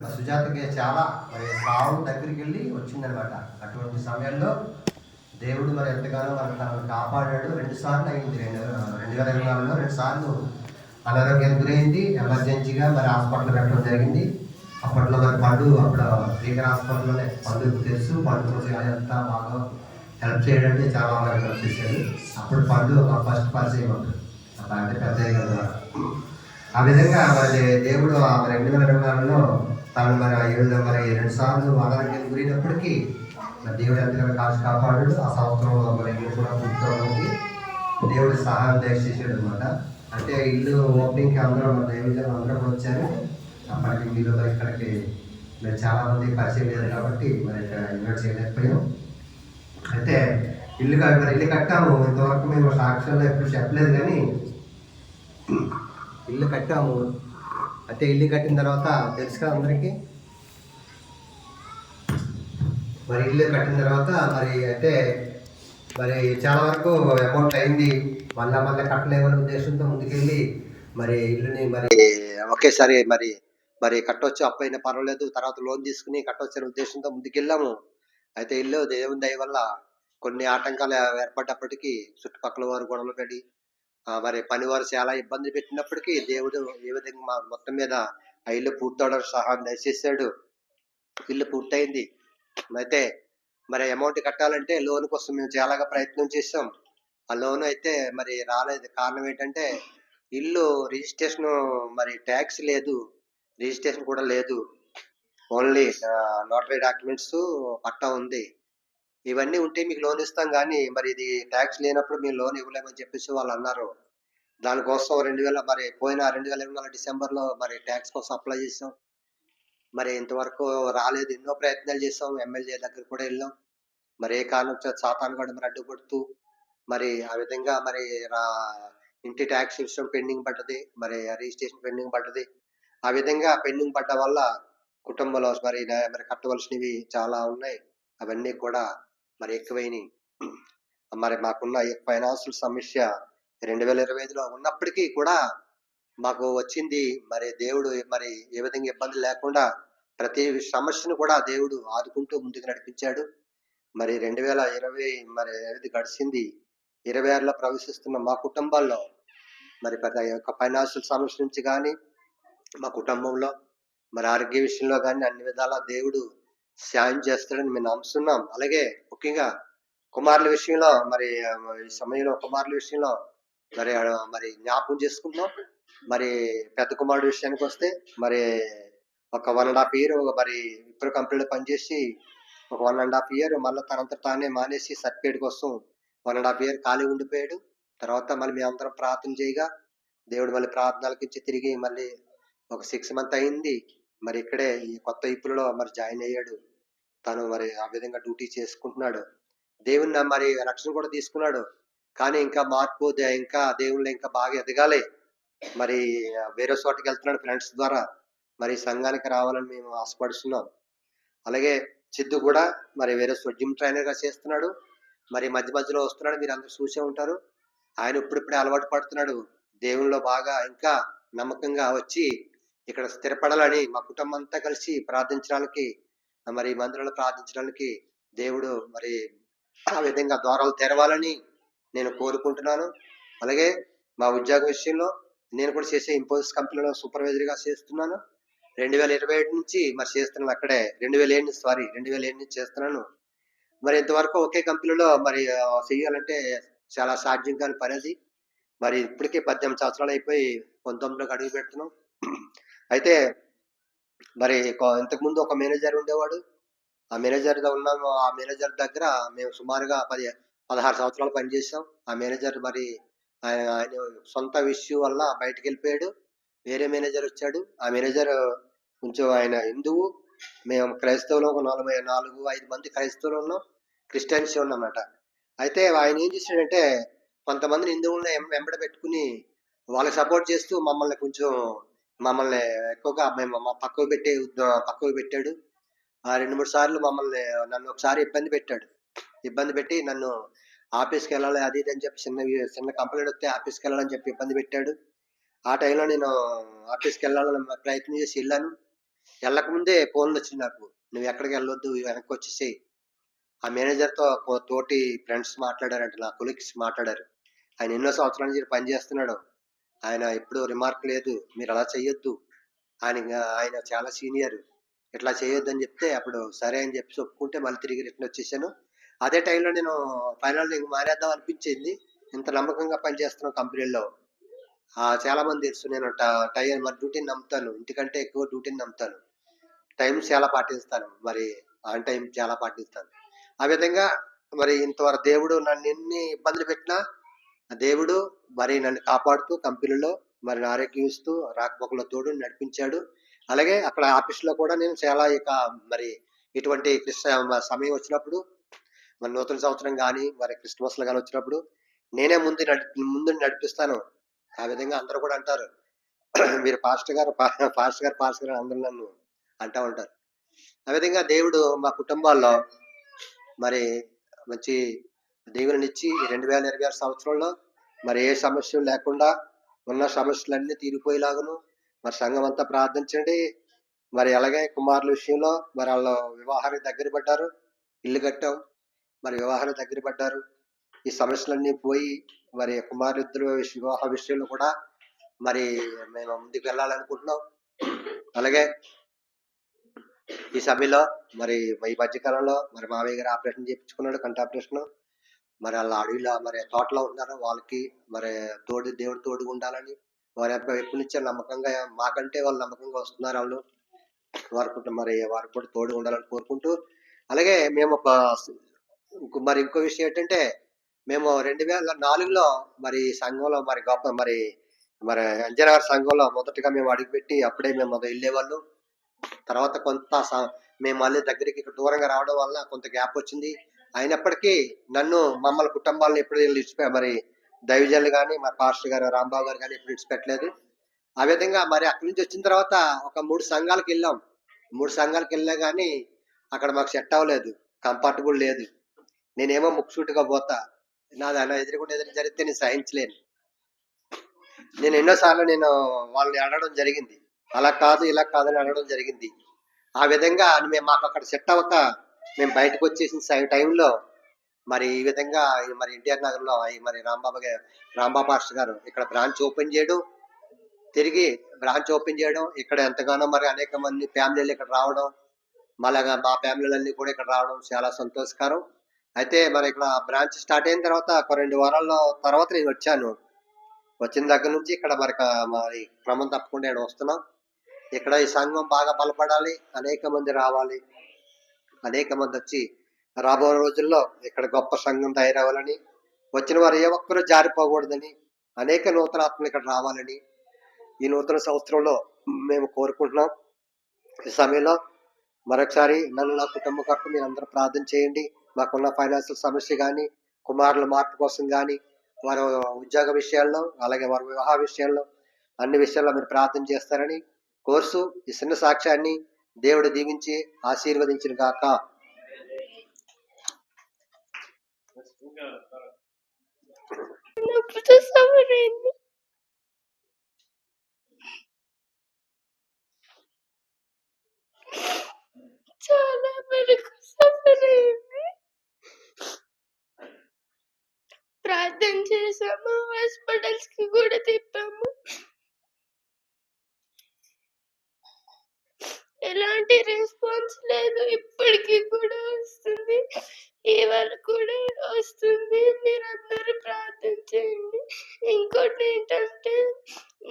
సుజాతకి చాలా మరి సావు దగ్గరికి వెళ్ళి వచ్చిందనమాట. అటువంటి సమయంలో దేవుడు మరి ఎంతగానో మరి తనను కాపాడాడు. 2 సార్లు అయింది. 2024లో 2 సార్లు అనారోగ్యం గురైంది. ఎమర్జెన్సీగా మరి హాస్పిటల్ పెట్టడం జరిగింది. అప్పట్లో మరి పండు అప్పుడు శ్రీకర్ హాస్పిటల్లోనే పండుగ తెలుసు. పండు కోసం అంతా బాగా హెల్ప్ చేయడానికి చాలా బాగా హెల్ప్ చేశాడు. అప్పుడు పండు ఫస్ట్ పరిచయం ఉంటుంది అట్లా అంటే పెద్ద కదా. ఆ విధంగా మరి దేవుడు మరి 2024లో తను మరి మరి 2 సార్లు అనారోగ్యం గురైనప్పటికీ మరి దేవుడు ఎంతగానో కాచి కాపాడు. ఆ సంవత్సరంలో మరి ఇల్లు కూడా పూర్తవడానికి దేవుడు సహాయం దయచేసాడు అనమాట. అంటే ఇల్లు ఓపెనింగ్కి అందరూ మన దైవజనం అందరూ కూడా వచ్చారు. అప్పటికి మీరు మరి ఇక్కడికి మీరు చాలా మంది పరిచయం లేదు కాబట్టి మరి ఇక్కడ ఇన్వైట్ చేయలేకపోయాం. అయితే మరి ఇల్లు కట్టాము. ఇంతవరకు మేము సాక్ష్యంలో ఎప్పుడు చెప్పలేదు కానీ ఇల్లు కట్టాము. అయితే ఇల్లు కట్టిన తర్వాత తెలుసు కదా అందరికీ, మరి ఇల్లు కట్టిన తర్వాత మరి అంటే మరి చాలా వరకు అమౌంట్ అయింది. మళ్ళీ కట్టలేమనే ఉద్దేశంతో ముందుకెళ్ళి మరి ఇల్లుని మరి ఒకేసారి మరి మరి కట్టొచ్చు, అప్పైనా పర్వాలేదు, తర్వాత లోన్ తీసుకుని కట్టొచ్చు అనే ఉద్దేశంతో ముందుకెళ్ళాము. అయితే ఇల్లు దేవుని దయ వల్ల కొన్ని ఆటంకాలు ఏర్పడ్డప్పటికీ చుట్టుపక్కల వారు గొడవలు పడి మరి పనివారు చాలా ఇబ్బంది పెట్టినప్పటికీ దేవుడు ఏ విధంగా మొత్తం మీద ఆ ఇల్లు పూర్తవడానికి సహాయం దయచేసాడు. ఇల్లు పూర్తయింది. అయితే మరి అమౌంట్ కట్టాలంటే లోన్ కోసం మేము చాలాగా ప్రయత్నం చేసాం. ఆ లోన్ అయితే మరి రాలేదు. కారణం ఏంటంటే ఇల్లు రిజిస్ట్రేషన్ మరి ట్యాక్స్ లేదు, రిజిస్ట్రేషన్ కూడా లేదు. ఓన్లీ నోటరీ డాక్యుమెంట్స్ పట్టా ఉంది. ఇవన్నీ ఉంటే మీకు లోన్ ఇస్తాం కానీ మరి ఇది ట్యాక్స్ లేనప్పుడు మేము లోన్ ఇవ్వలేమని చెప్పేసి వాళ్ళు అన్నారు. దానికోసం 2000 మరి పోయిన 2024 డిసెంబర్లో మరి ట్యాక్స్ కోసం అప్లై చేసాం. మరి ఇంతవరకు రాలేదు. ఎన్నో ప్రయత్నాలు చేసాం. ఎమ్మెల్యే దగ్గర కూడా వెళ్ళాం. మరి ఏ కారణం సాతాను కూడా మరి అడ్డుపడుతూ మరి ఆ విధంగా మరి ఇంటి ట్యాక్స్ విషయం పెండింగ్ పడ్డది. మరి రిజిస్ట్రేషన్ పెండింగ్ పడ్డది. ఆ విధంగా పెండింగ్ పడ్డ వల్ల కుటుంబంలో మరి మరి కట్టవలసినవి చాలా ఉన్నాయి. అవన్నీ కూడా మరి ఎక్కువైనాయి. మరి మాకున్న ఫైనాన్షియల్ సమస్య 2025లో ఉన్నప్పటికీ కూడా మాకు వచ్చింది. మరి దేవుడు మరి ఏ విధంగా ఇబ్బంది లేకుండా ప్రతి సమస్యను కూడా దేవుడు ఆదుకుంటూ ముందుకు నడిపించాడు. మరి 2020 మరి గడిచింది. 26లో ప్రవేశిస్తున్న మా కుటుంబాల్లో మరి ప్రతి ఒక్క ఫైనాన్షియల్ సమస్య నుంచి కానీ మా కుటుంబంలో మరి ఆరోగ్య విషయంలో కానీ అన్ని విధాలా దేవుడు సాయం చేస్తాడని మేము నమ్ముతున్నాం. అలాగే ముఖ్యంగా కుమారుల విషయంలో మరి ఈ సమయంలో కుమారుల విషయంలో మరి మరి జ్ఞాపకం చేసుకుంటున్నాం. మరి పెద్ద కుమారుడు విషయానికి వస్తే మరి ఒక 1.5 ఇయర్ మరి ఇప్పుడు కంపెనీలో పనిచేసి ఒక 1.5 ఇయర్ మళ్ళీ తనంతా తానే మానేసి సర్టిఫికేట్ కోసం 1.5 ఇయర్ ఖాళీ ఉండిపోయాడు. తర్వాత మళ్ళీ మేము అందరం ప్రార్థన చేయగా దేవుడు మళ్ళీ ప్రార్థనలకించి తిరిగి మళ్ళీ ఒక 6 మంత్ అయింది. మరి ఇక్కడే ఈ కొత్త ఇప్పులలో మరి జాయిన్ అయ్యాడు. తను మరి ఆ విధంగా డ్యూటీ చేసుకుంటున్నాడు. దేవుని మరి రక్షణ కూడా తీసుకున్నాడు. కానీ ఇంకా మార్పు ఇంకా దేవుళ్ళు ఇంకా బాగా ఎదగాలి. మరి వేరే చోటకి వెళ్తున్నాడు ఫ్రెండ్స్ ద్వారా. మరి సంఘానికి రావాలని మేము ఆశపడుతున్నాం. అలాగే సిద్ధు కూడా మరి వేరే జిమ్ ట్రైనర్ గా చేస్తున్నాడు. మరి మధ్య మధ్యలో వస్తున్నాడు. మీరు అందరూ చూసే ఉంటారు. ఆయన ఇప్పుడిప్పుడే అలవాటు పడుతున్నాడు. దేవునిలో బాగా ఇంకా నమ్మకంగా వచ్చి ఇక్కడ స్థిరపడాలని మా కుటుంబం అంతా కలిసి ప్రార్థించడానికి మరి మందిరంలో ప్రార్థించడానికి దేవుడు మరి ఆ విధంగా ద్వారాలు తెరవాలని నేను కోరుకుంటున్నాను. అలాగే మా ఉద్యోగ విషయంలో నేను కూడా చేసే ఇన్ఫోసిస్ కంపెనీలో సూపర్వైజర్ గా చేస్తున్నాను. 2027 నుంచి మరి చేస్తున్నాను అక్కడే. 2007 నుంచి చేస్తున్నాను. మరి ఇంతవరకు ఒకే కంపెనీలో మరి చెయ్యాలంటే చాలా సాధ్యం కాని పని అది. మరి ఇప్పటికే 18 సంవత్సరాలు అయిపోయి 19లోకి అడుగు పెడుతున్నాం. అయితే మరి ఇంతకుముందు ఒక మేనేజర్ ఉండేవాడు. ఆ మేనేజర్ ఉన్నాము. ఆ మేనేజర్ దగ్గర మేము సుమారుగా 16 సంవత్సరాలు పనిచేసాం. ఆ మేనేజర్ మరి ఆయన సొంత ఇష్యూ వల్ల బయటకు వెళ్ళిపోయాడు. వేరే మేనేజర్ వచ్చాడు. ఆ మేనేజర్ కొంచెం ఆయన హిందువు, మేము క్రైస్తవులు ఒక 4-5 మంది క్రైస్తవులు ఉన్నాం, క్రిస్టియన్స్ ఉన్నమాట. అయితే ఆయన ఏం చేశాడంటే కొంతమందిని హిందువులను వెంబడ పెట్టుకుని వాళ్ళకి సపోర్ట్ చేస్తూ మమ్మల్ని ఎక్కువగా మేము పక్కకు పెట్టాడు. 2-3 సార్లు నన్ను ఒకసారి ఇబ్బంది పెట్టి నన్ను ఆఫీస్కి వెళ్ళాలి అది ఇది అని చెప్పి చిన్న కంప్లైంట్ వస్తే ఆఫీస్కి వెళ్ళాలని చెప్పి ఇబ్బంది పెట్టాడు. ఆ టైంలో నేను ఆఫీస్కి వెళ్ళాలని ప్రయత్నం చేసి వెళ్ళాను. వెళ్ళకముందే ఫోన్‌లొచ్చినియి నాకు. "నువ్వెక్కడికి వెళ్ళొద్దు. వెనక్కొచ్చేసేయి." ఆ మేనేజర్‌తో తోటి ఫ్రెండ్స్ మాట్లాడారంట. నా కొలీగ్స్ మాట్లాడారు. ఆయన ఎన్నో సంవత్సరాల నుంచి ఈడ పని చేస్తున్నాడు. ఆయన ఎప్పుడు రిమార్క్ లేదు. మీరలా చెయ్యొద్దు. ఆయన చాలా సీనియర్. ఇట్లా చేయొద్దని చెప్తే అప్పుడు సరే అని చెప్పేసి ఒప్పుకుంటే మళ్ళీ తిరిగి రిటర్న్ వచ్చేసాను. అదే టైంలో నేను ఫైనల్‌గా ఇంక మానేద్దాం అనిపించింది. ఇంత నమ్మకంగా పనిచేస్తున్న కంపెనీలో చాలా మంది తెలుసు. నేను మరి డ్యూటీని నమ్ముతాను. ఇంటికంటే ఎక్కువ డ్యూటీని నమ్ముతాను. టైం చాలా పాటిస్తాను. మరి ఆన్ టైం చాలా పాటిస్తాను. ఆ విధంగా మరి ఇంతవరకు దేవుడు నన్నెన్ని ఇబ్బందులు పెట్టినా, దేవుడు మరి నన్ను కాపాడుతూ కంపెనీలో మరి ఆరోగ్యం ఇస్తూ రాకపోకలో తోడు నడిపించాడు. అలాగే అక్కడ ఆఫీస్‌లో కూడా నేను చాలా మరి ఇటువంటి సమయం వచ్చినప్పుడు మరి నూతన సంవత్సరం గాని, మరి క్రిస్మస్‌లు గాని వచ్చినప్పుడు నేనే ముందు నడిపిస్తాను. ఆ విధంగా అందరూ కూడా అంటారు. మీరు పాస్టర్ గారు, పాస్టర్ గారు అందరూ నన్ను అంటా ఉంటారు. ఆ విధంగా దేవుడు మా కుటుంబాల్లో మరి మంచి దీవెనలిచ్చి ఈ 2026 సంవత్సరంలో మరి ఏ సమస్యలు లేకుండా ఉన్న సమస్యలన్నీ తీరిపోయేలాగును మరి సంఘం అంతా ప్రార్థించండి. మరి అలాగే కుమారుల విషయంలో మరి వాళ్ళు వివాహానికి దగ్గర పడ్డారు. ఇల్లు కట్టాం. మరి వివాహానికి దగ్గర పడ్డారు. ఈ సమస్యలన్నీ పోయి మరి కుమారులిద్దరు వివాహ విషయంలో కూడా మరి మేము ముందుకు వెళ్ళాలనుకుంటున్నాం. అలాగే ఈ సమయంలో మరి ఈ మధ్యకాలంలో మరి మావయ్య గారు ఆపరేషన్ చేయించుకున్నాడు, కంటి ఆపరేషన్. మరి వాళ్ళ అడవిలో మరి తోటలో ఉంటున్నారు. వాళ్ళకి మరి దేవుడు తోడుగా ఉండాలని వారి ఎప్పటి నుంచో నమ్మకంగా మాకంటే వాళ్ళు నమ్మకంగా వస్తున్నారు. వాళ్ళు వారికి కూడా తోడుగా ఉండాలని కోరుకుంటూ, అలాగే మేము మరి ఇంకో విషయం ఏంటంటే మేము 2004లో మరి సంఘంలో మరి గొప్ప మరి మరి అంజనగారి సంఘంలో మొదటగా మేము అడుగుపెట్టి అప్పుడే మేము వెళ్ళేవాళ్ళు. తర్వాత మేము మళ్ళీ దగ్గరికి ఇక్కడ దూరంగా రావడం వల్ల కొంత గ్యాప్ వచ్చింది. అయినప్పటికీ మమ్మల్ని కుటుంబాలను ఎప్పుడు మరి దైవజనులు కానీ మా పాస్టర్ గారు రాంబాబు గారు కానీ ఎప్పుడు విడిచిపెట్టలేదు. ఆ విధంగా మరి అక్కడి నుంచి వచ్చిన తర్వాత ఒక 3 సంఘాలకు వెళ్ళాం. 3 సంఘాలకు వెళ్ళా కానీ అక్కడ మాకు సెట్ అవ్వలేదు. కంఫర్టబుల్ లేదు. నేనేమో ముక్కుసూటిగా పోతా. నాది అలా ఎదురుగుండా జరిగితే నేను సహించలేను. నేను ఎన్నోసార్లు వాళ్ళని అడగడం జరిగింది. అలా కాదు ఇలా కాదని అడగడం జరిగింది. ఆ విధంగా మాకు అక్కడ సెట్ అవ్వక మేము బయటకు వచ్చేసిన టైంలో మరి ఈ విధంగా మరి ఎన్టీఆర్ నగర్లో మరి రాంబాబు పాస్టర్ గారు ఇక్కడ బ్రాంచ్ ఓపెన్ చేయడం, తిరిగి బ్రాంచ్ ఓపెన్ చేయడం, ఇక్కడ ఎంతగానో మరి అనేక మంది ఫ్యామిలీలు ఇక్కడ రావడం, మళ్ళా మా ఫ్యామిలీలన్నీ కూడా ఇక్కడ రావడం చాలా సంతోషకరం. అయితే మరి ఇక్కడ బ్రాంచ్ స్టార్ట్ అయిన తర్వాత ఒక 2 వారాల తర్వాత నేను వచ్చాను. వచ్చిన దగ్గర నుంచి ఇక్కడ మరి క్రమం తప్పకుండా ఇక్కడ వస్తున్నాం. ఇక్కడ ఈ సంఘం బాగా బలపడాలి, అనేక మంది రావాలి, అనేక మంది వచ్చి రాబో రోజుల్లో ఇక్కడ గొప్ప సంఘం తయారవ్వాలని, వచ్చిన వారు ఏ ఒక్కరూ జారిపోకూడదని, అనేక నూతన ఆత్మలు ఇక్కడ రావాలని ఈ నూతన సంవత్సరంలో మేము కోరుకుంటున్నాం. ఈ సమయంలో మరొకసారి నన్ను నా కుటుంబం కొరకు మీరు అందరూ ప్రార్థన చేయండి. మాకున్న ఫైనాన్షియల్ సమస్య కానీ, కుమారుల మార్పు కోసం కానీ, వారి ఉద్యోగ విషయాల్లో, అలాగే వారి వివాహ విషయాల్లో, అన్ని విషయాల్లో మీరు ప్రార్థన చేస్తారని కోర్సు ఈ చిన్న సాక్ష్యాన్ని దేవుడు దీవించి ఆశీర్వదించిన గాక. చాలా వరకు సఫర్ అయింది. ప్రార్థన చేసాము, హాస్పిటల్స్ కి కూడా తిప్పాము. ఎలాంటి రెస్పాన్స్ లేదు. ఇప్పటికీ కూడా వస్తుంది, ఇవాళ కూడా వస్తుంది. మీరందరూ ప్రార్థన చేయండి. ఇంకోటి ఏంటంటే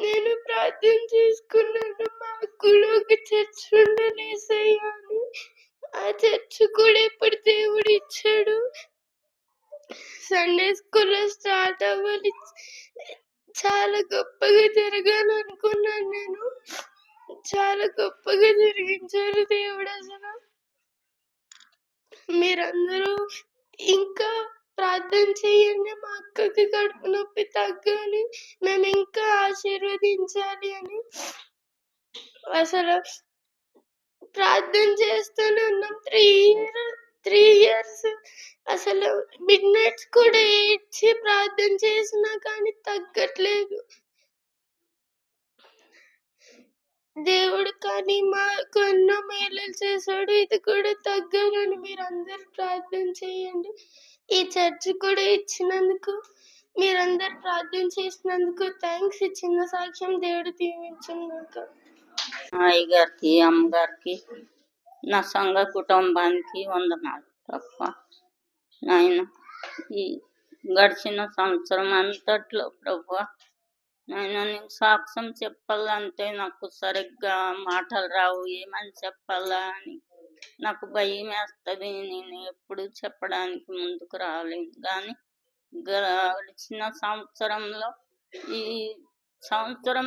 నేను ప్రార్థన చేసుకున్నాను, మాకు కూడా ఒక చర్చ్ ఉండలేసయ్యా అని. ఆ చర్చ్ కూడా ఇప్పుడు దేవుడు ఇచ్చాడు. సండే స్కూల్లో స్టార్ట్ అవ్వాలి. చాలా గొప్పగా జరగాలనుకున్నాను నేను. చాలా గొప్పగా జరిగించారు దేవుడు. అసలు మీరందరూ ఇంకా ప్రార్థన చేయండి, మా అక్కకి కడుపు నొప్పి తగ్గాలి, మేము ఇంకా ఆశీర్వదించాలి అని. అసలు ప్రార్థన చేస్తూనే ఉన్నాం. 3 years అసలు మిడ్ నైట్స్ కూడా ఏడ్చి ప్రార్థన చేసినా కానీ తగ్గట్లేదు. దేవుడు కానీ మాకు ఎన్నో మేలులు చేశాడు. ఇది కూడా తగ్గాలని మీరందరూ ప్రార్థన చేయండి. ఈ చర్చ్ కూడా ఇచ్చినందుకు మీరందరూ ప్రార్థన చేసినందుకు థ్యాంక్స్. ఈ చిన్న సాక్ష్యం దేవుడు దీవించుగాక. అయ్యగారికి, అమ్మగారికి, నా సంఘ కుటుంబానికి వందనాలు తప్ప నాయన ఈ గడిచిన సంవత్సరం అంతట్లో ప్రభు నాయన నీకు సాక్ష్యం చెప్పాలంటే నాకు సరిగ్గా మాటలు రావు, ఏమని చెప్పాలా అని నాకు భయం వేస్తుంది. నేను ఎప్పుడు చెప్పడానికి ముందుకు రాలేను. కానీ గడిచిన సంవత్సరంలో ఈ సంవత్సరం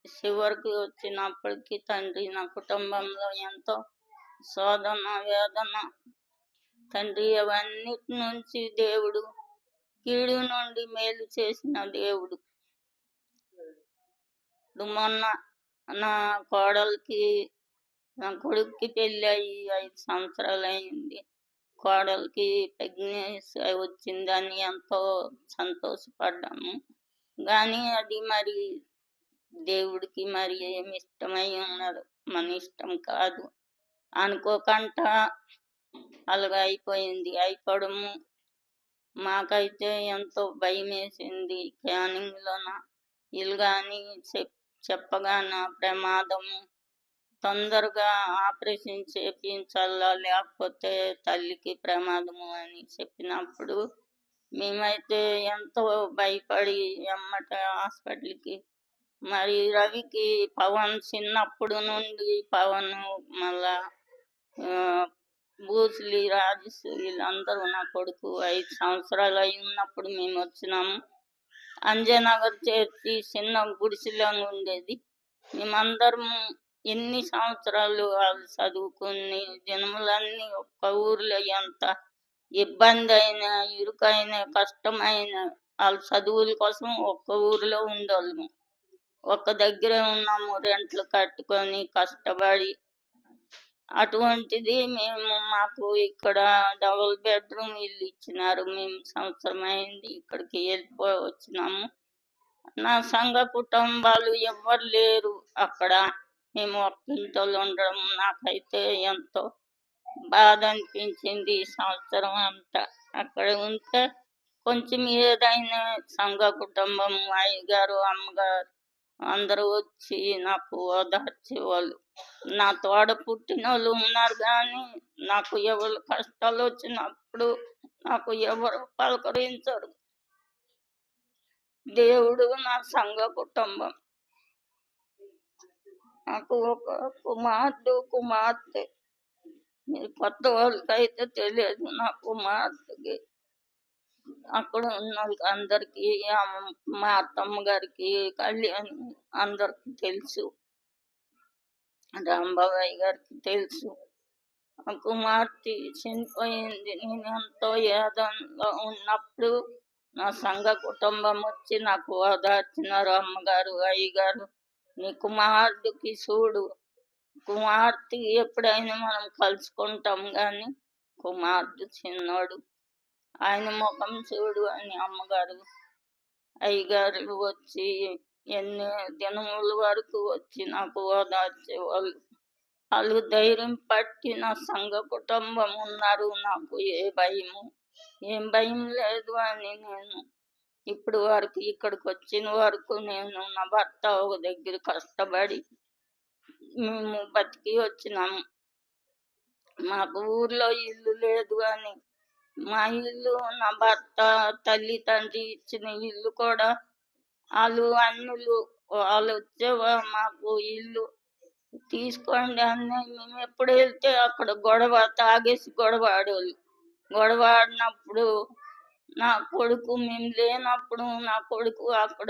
చివరికి వచ్చినప్పటికీ తండ్రి నా కుటుంబంలో ఎంతో శోధన వేదన తండ్రి అవన్నిటి నుంచి దేవుడు కీడు నుండి మేలు చేసిన దేవుడు. ఇప్పుడు మొన్న నా కోడలికి నా కొడుక్కి పెళ్ళి అయ్యి 5 సంవత్సరాలు అయింది. కోడలికి ప్రెగ్నెన్సీ వచ్చిందని ఎంతో సంతోషపడ్డాము. కానీ అది మరి దేవుడికి మరి ఏమి ఇష్టమై ఉన్నారు, మన ఇష్టం కాదు. అనుకోకుండా అలాగా అయిపోవడము మాకైతే ఎంతో భయం వేసింది. క్యానింగ్లోన వీళ్ళు కానీ చెప్పగానే ప్రమాదము, తొందరగా ఆపరేషన్ చేయించాలా లేకపోతే తల్లికి ప్రమాదము అని చెప్పినప్పుడు మేమైతే ఎంతో భయపడి ఎమ్మటే హాస్పిటల్కి మరి రవికి పవన్ చిన్నప్పుడు నుండి పవన్ మళ్ళా బూస్లీ రాజేష్ వీళ్ళందరూ నా కొడుకు 5 సంవత్సరాలు అయి ఉన్నప్పుడు మేము వచ్చినాము. అంజయనగర్ చేర్చి చిన్న గుడిసెలో ఉండేది. మేమందరము ఎన్ని సంవత్సరాలు వాళ్ళు చదువుకుని జన్మలన్నీ ఒక్క ఊర్లో ఎంత ఇబ్బంది అయినా ఇరుకైన కష్టమైన వాళ్ళ చదువుల కోసం ఒక్క ఊరిలో ఉండేవాళ్ళము. ఒక్క దగ్గరే ఉన్నాము, రెంట్లు కట్టుకొని కష్టపడి. అటువంటిది మాకు ఇక్కడ డబుల్ బెడ్రూమ్ ఇల్లు ఇచ్చినారు. మేము సంవత్సరం అయింది ఇక్కడికి వెళ్ళిపోయి వచ్చినాము. నా సంఘ కుటుంబాలు ఎవ్వరు లేరు అక్కడ. మేము ఒక్కింటోళ్ళు ఉండడం నాకైతే ఎంతో బాధ అనిపించింది. ఈ సంవత్సరం అంతా అక్కడ ఉంటే కొంచెం ఏదైనా సంఘ కుటుంబం అయ్యగారు అమ్మగారు అందరూ వచ్చి నాకు ఓదార్చేవాళ్ళు. నా తోడ పుట్టిన వాళ్ళు ఉన్నారు కానీ నాకు ఎవరు కష్టాలు వచ్చినప్పుడు నాకు ఎవరు పలకరించరు. దేవుడు నా సంఘ కుటుంబం. నాకు ఒక కుమార్తె. మీరు కొత్త వాళ్ళకైతే తెలియదు. నా కుమార్తెకి అక్కడ ఉన్న అందరికి మా అత్తమ్మ గారికి కళ్యాణి అందరికి తెలుసు, రాంబాబాయ్ గారికి తెలుసు. ఆ కుమార్తె చనిపోయింది. నేను ఎంతో ఏదంలో ఉన్నప్పుడు నా సంఘ కుటుంబం వచ్చి నాకు ఓదార్చినారు. అమ్మగారు అయ్యగారు నీ కుమారుడికి చూడు, కుమార్తె ఎప్పుడైనా మనం కలుసుకుంటాం కానీ కుమారుడు చిన్నోడు, ఆయన ముఖం చూడు అని అమ్మగారు అయ్యగారు వచ్చి ఎన్ని దినముల వరకు వచ్చి నాకు ఓదార్చేవాళ్ళు. వాళ్ళు ధైర్యం పట్టి నా సంఘ కుటుంబం ఉన్నారు. నాకు ఏం భయం లేదు అని నేను ఇప్పుడు వరకు ఇక్కడికి వచ్చిన వరకు నేను నా భర్త ఒక దగ్గర కష్టపడి మేము బతికి వచ్చినాము. మాకు ఊర్లో ఇల్లు లేదు కానీ మా ఇల్లు నా భర్త తల్లి తండ్రి ఇచ్చిన ఇల్లు కూడా వాళ్ళు అన్నులు వాళ్ళు వచ్చేవా మాకు ఇల్లు తీసుకోండి అని. మేము ఎప్పుడు వెళ్తే అక్కడ తాగేసి గొడవ ఆడేవాళ్ళు. గొడవ ఆడినప్పుడు నా కొడుకు మేము లేనప్పుడు నా కొడుకు అక్కడ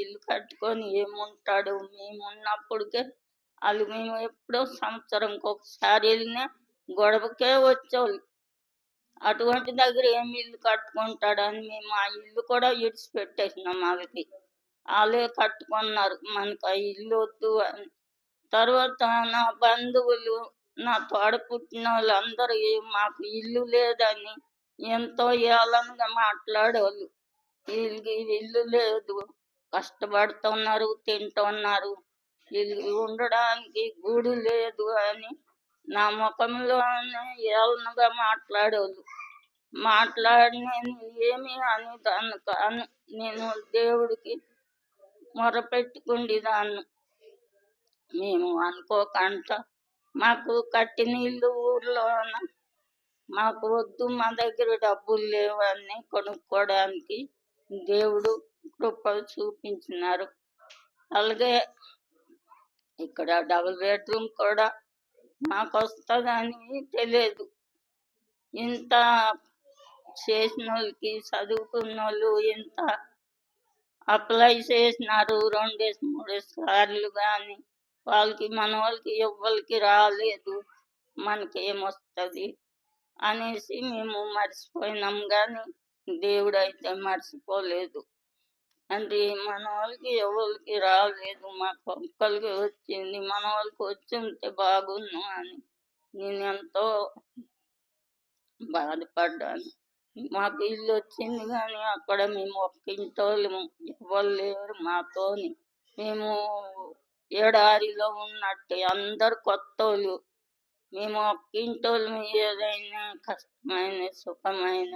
ఇల్లు కట్టుకొని ఏముంటాడు. మేము ఉన్నప్పటికే వాళ్ళు మేము ఎప్పుడో సంవత్సరంకి ఒకసారి వెళ్ళినా గొడవకే వచ్చేవాళ్ళు. అటువంటి దగ్గర ఏమి ఇల్లు కట్టుకుంటాడని మేము ఆ ఇల్లు కూడా విడిచిపెట్టేసినాం. వాళ్ళకి వాళ్ళే కట్టుకున్నారు, మనకు ఆ ఇల్లు వద్దు అని. తర్వాత నా బంధువులు నా తోడ పుట్టిన వాళ్ళందరూ మాకు ఇల్లు లేదని ఎంతో ఏళనగా మాట్లాడేవాళ్ళు. వీళ్ళకి ఇల్లు లేదు, కష్టపడుతున్నారు, తింటున్నారు, వీళ్ళు ఉండడానికి గూడు లేదు అని నా ముఖంలోనే ఏలనగా మాట్లాడేవాళ్ళు. మాట్లాడిన నేను ఏమి అనేదాన్ని కాను. నేను దేవుడికి మొరపెట్టుకుండేదాన్ని. మేము అనుకోకుండా మాకు కట్టిన ఇల్లు ఊర్లోన మాకు వద్దు, మా దగ్గర డబ్బులు లేవు అని కొనుక్కోవడానికి దేవుడు కృప చూపించినారు. అలాగే ఇక్కడ డబుల్ బెడ్రూమ్ కూడా మాకు వస్తుందని తెలియదు. ఇంత చేసిన వాళ్ళకి, చదువుకున్న వాళ్ళు ఇంత అప్లై చేసినారు 2-3 సార్లు, కానీ వాళ్ళకి మన వాళ్ళకి ఎవ్వరికి రాలేదు. మనకేమొస్తుంది అనేసి మేము మర్చిపోయినాం, కానీ దేవుడు అయితే మర్చిపోలేదు. అంటే మన వాళ్ళకి ఎవరికి రాలేదు, మాకు ఒక్కరికి వచ్చింది. మన వాళ్ళకి వచ్చి ఉంటే బాగుండు అని నేను ఎంతో బాధపడ్డాను. మాకు ఇల్లు వచ్చింది, కానీ అక్కడ మేము ఒక్క ఇంటోళ్ళము, ఎవరు లేరు మాతోని. మేము ఎడారిలో ఉన్నట్టు, అందరు కొత్తోళ్ళు. మేము ఒక్క ఇంటోళ్ళము. ఏదైనా కష్టమైన సుఖమైన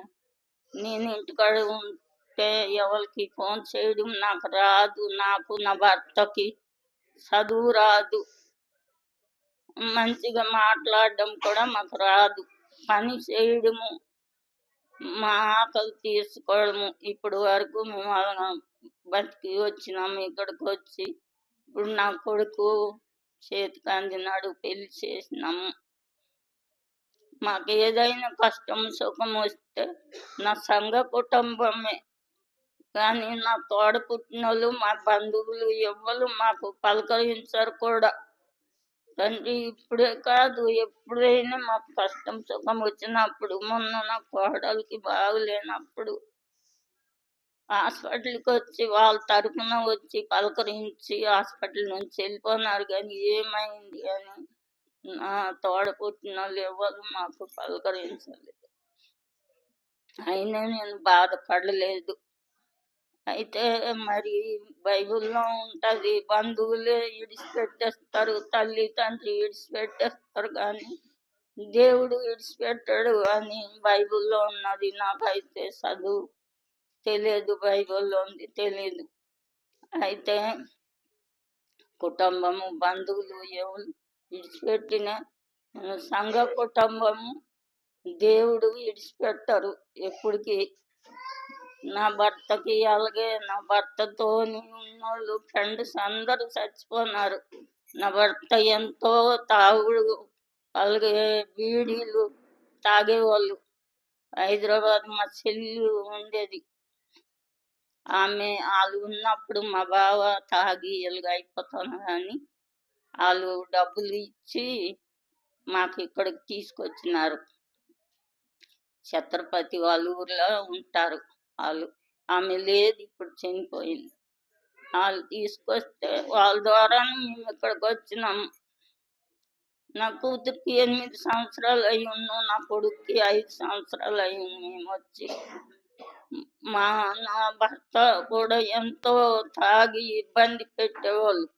నేను ఇంటికాడ ఉంటే ఎవరికి ఫోన్ చేయడం నాకు రాదు. నాకు నా భర్తకి చదువు రాదు, మంచిగా మాట్లాడడం కూడా మాకు రాదు. పని చేయడము, మా ఆకలి తీసుకోవడము. ఇప్పుడు వరకు మేము అలా బతికి వచ్చినాము. ఇక్కడికి వచ్చి ఇప్పుడు నా కొడుకు చేతికి అందినాడు, పెళ్లి చేసినాము. మాకు ఏదైనా కష్టం సుఖం వస్తే నా సంఘ కుటుంబమే, కానీ నా తోడ పుట్టినోళ్ళు, మా బంధువులు ఎవ్వరు మాకు పలకరించరు కూడా. తండ్రి ఇప్పుడే కాదు, ఎప్పుడైనా మాకు కష్టం సుఖం వచ్చినప్పుడు, మొన్న నా కోడలికి బాగులేనప్పుడు హాస్పిటల్కి వచ్చి వాళ్ళ తరఫున వచ్చి పలకరించి హాస్పిటల్ నుంచి వెళ్ళిపోయినారు, కానీ ఏమైంది అని నా తోడ పుట్టిన వాళ్ళు ఎవరు మాకు పలకరించలేదు. అయినా నేను బాధపడలేదు. అయితే మరి బైబిల్లో ఉంటది, బంధువులే ఇడిచిపెట్టేస్తారు, తల్లి తండ్రి ఇడిచిపెట్టేస్తారు, కానీ దేవుడు ఇడిచిపెట్టాడు అని బైబిల్లో ఉన్నది. నాకైతే చదువు తెలియదు, బైబిల్లో ఉంది తెలియదు. అయితే కుటుంబము, బంధువులు ఎవరు విడిచిపెట్టిన సంఘ కుటుంబము దేవుడు విడిచిపెట్టరు ఎప్పటికీ. నా భర్తకి అలాగే, నా భర్తతో ఉన్నోళ్ళు ఫ్రెండ్స్ అందరూ చచ్చిపోయినారు. నా భర్త ఎంతో తాగుడు, అలాగే బీడీలు తాగేవాళ్ళు. హైదరాబాద్ మా చెల్లి ఉండేది, వాళ్ళు ఉన్నప్పుడు మా బావ తాగి ఎలుగు అయిపోతాను, కానీ వాళ్ళు డబ్బులు ఇచ్చి మాకు ఇక్కడికి తీసుకొచ్చినారు. ఛత్రపతి వాళ్ళ ఊర్లో ఉంటారు వాళ్ళు. ఆమె లేదు, ఇప్పుడు చనిపోయింది. వాళ్ళు తీసుకొస్తే వాళ్ళ ద్వారా మేము ఇక్కడికి వచ్చినాము. నా కూతురికి 8 సంవత్సరాలు అయి ఉన్నాం, నా కొడుక్కి 5 సంవత్సరాలు అయింది మేము వచ్చి. నా భర్త కూడా ఎంతో తాగి ఇబ్బంది పెట్టేవాళ్ళు.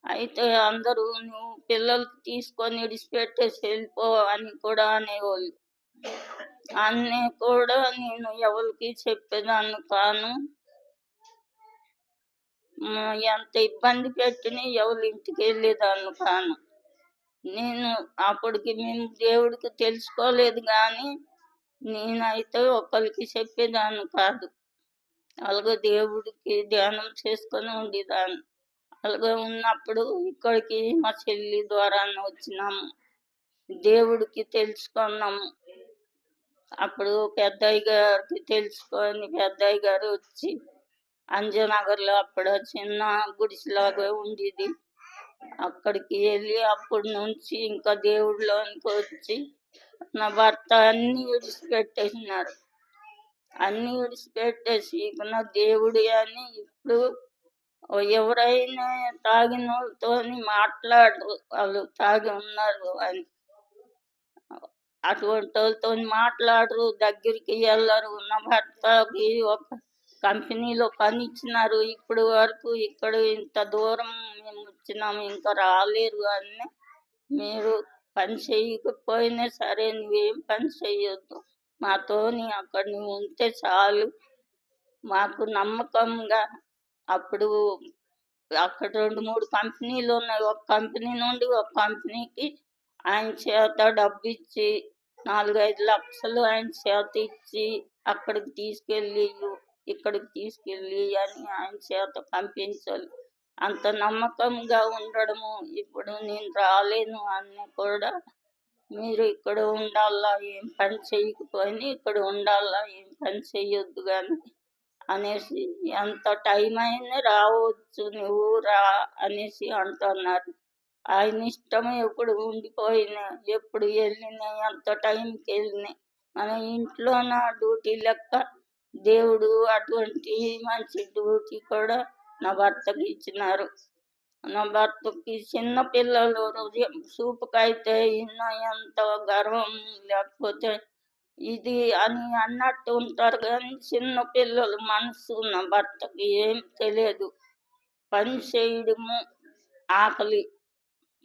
అయితే అందరూ నువ్వు పిల్లలకి తీసుకొని విడిచిపెట్టేసి వెళ్ళిపో అని కూడా అనేవాళ్ళు. అన్నీ కూడా నేను ఎవరికి చెప్పేదాన్ని కాను. ఎంత ఇబ్బంది పెట్టినా ఎవరి ఇంటికి వెళ్ళేదాన్ని కాను. నేను అప్పటికి మేము దేవుడికి తెలుసుకోలేదు, కానీ నేనైతే ఒకరికి చెప్పేదాన్ని కాదు. అలాగే దేవుడికి ధ్యానం చేసుకొని ఉండేదాన్ని. అలాగే ఉన్నప్పుడు ఇక్కడికి మా చెల్లి ద్వారా వచ్చినాము, దేవుడికి తెలుసుకున్నాము. అప్పుడు పెద్దయ్య గారికి తెలుసుకొని పెద్దయ్య గారు వచ్చి అంజనగర్లో అప్పుడు చిన్న గుడిసెలాగా ఉండేది, అక్కడికి వెళ్ళి అప్పటి నుంచి ఇంకా దేవుడిలోనికి వచ్చి నా భర్త అన్ని విడిచిపెట్టేసినారు. అన్ని విడిచిపెట్టేసి నా దేవుడి అని ఇప్పుడు ఎవరైనా తాగిన వాళ్ళతో మాట్లాడరు, వాళ్ళు తాగి ఉన్నారు అని. అటువంటి వాళ్ళతో మాట్లాడరు, దగ్గరికి వెళ్ళరు. నా భర్తకి ఒక కంపెనీలో పని ఇచ్చినారు. ఇప్పుడు వరకు ఇక్కడ ఇంత దూరం మేము వచ్చినాము, ఇంకా రాలేరు అని. మీరు పని చేయకపోయినా సరే, నువ్వేం పని చెయ్యొద్దు, మాతోని అక్కడ నువ్వు ఉంటే చాలు. మాకు నమ్మకంగా అప్పుడు అక్కడ 2, 3 కంపెనీలు ఉన్నాయి. ఒక కంపెనీ నుండి ఒక కంపెనీకి ఆయన చేత డబ్బు ఇచ్చి 4, 5 లక్షలు ఆయన చేత ఇచ్చి అక్కడికి తీసుకెళ్ళి ఇక్కడికి తీసుకెళ్ళి అని ఆయన చేత పంపించాలి. అంత నమ్మకంగా ఉండడము. ఇప్పుడు నేను రాలేను అని కూడా మీరు ఇక్కడ ఉండాలా, ఏం పని చేయకపోయినా ఇక్కడ ఉండాలా, ఏం పని చెయ్యొద్దు కానీ అనేసి, ఎంత టైం అయినా రావచ్చు నువ్వు రా అనేసి అంటున్నారు. ఆయన ఇష్టం. ఎప్పుడు ఉండిపోయినా, ఎప్పుడు వెళ్ళినా, ఎంత టైంకి వెళ్ళినా మన ఇంట్లో నా డ్యూటీ లెక్క దేవుడు అటువంటి మంచి డ్యూటీ కూడా నా భర్తకి ఇచ్చినారు. నా భర్తకి చిన్న పిల్లలు హృదయం చూపుకైతే ఇన్న ఎంత గర్వం, లేకపోతే ఇది అని అన్నట్టు ఉంటారు కానీ చిన్న పిల్లలు మనసు నా భర్తకి ఏం తెలియదు. పని చేయడము, ఆకలి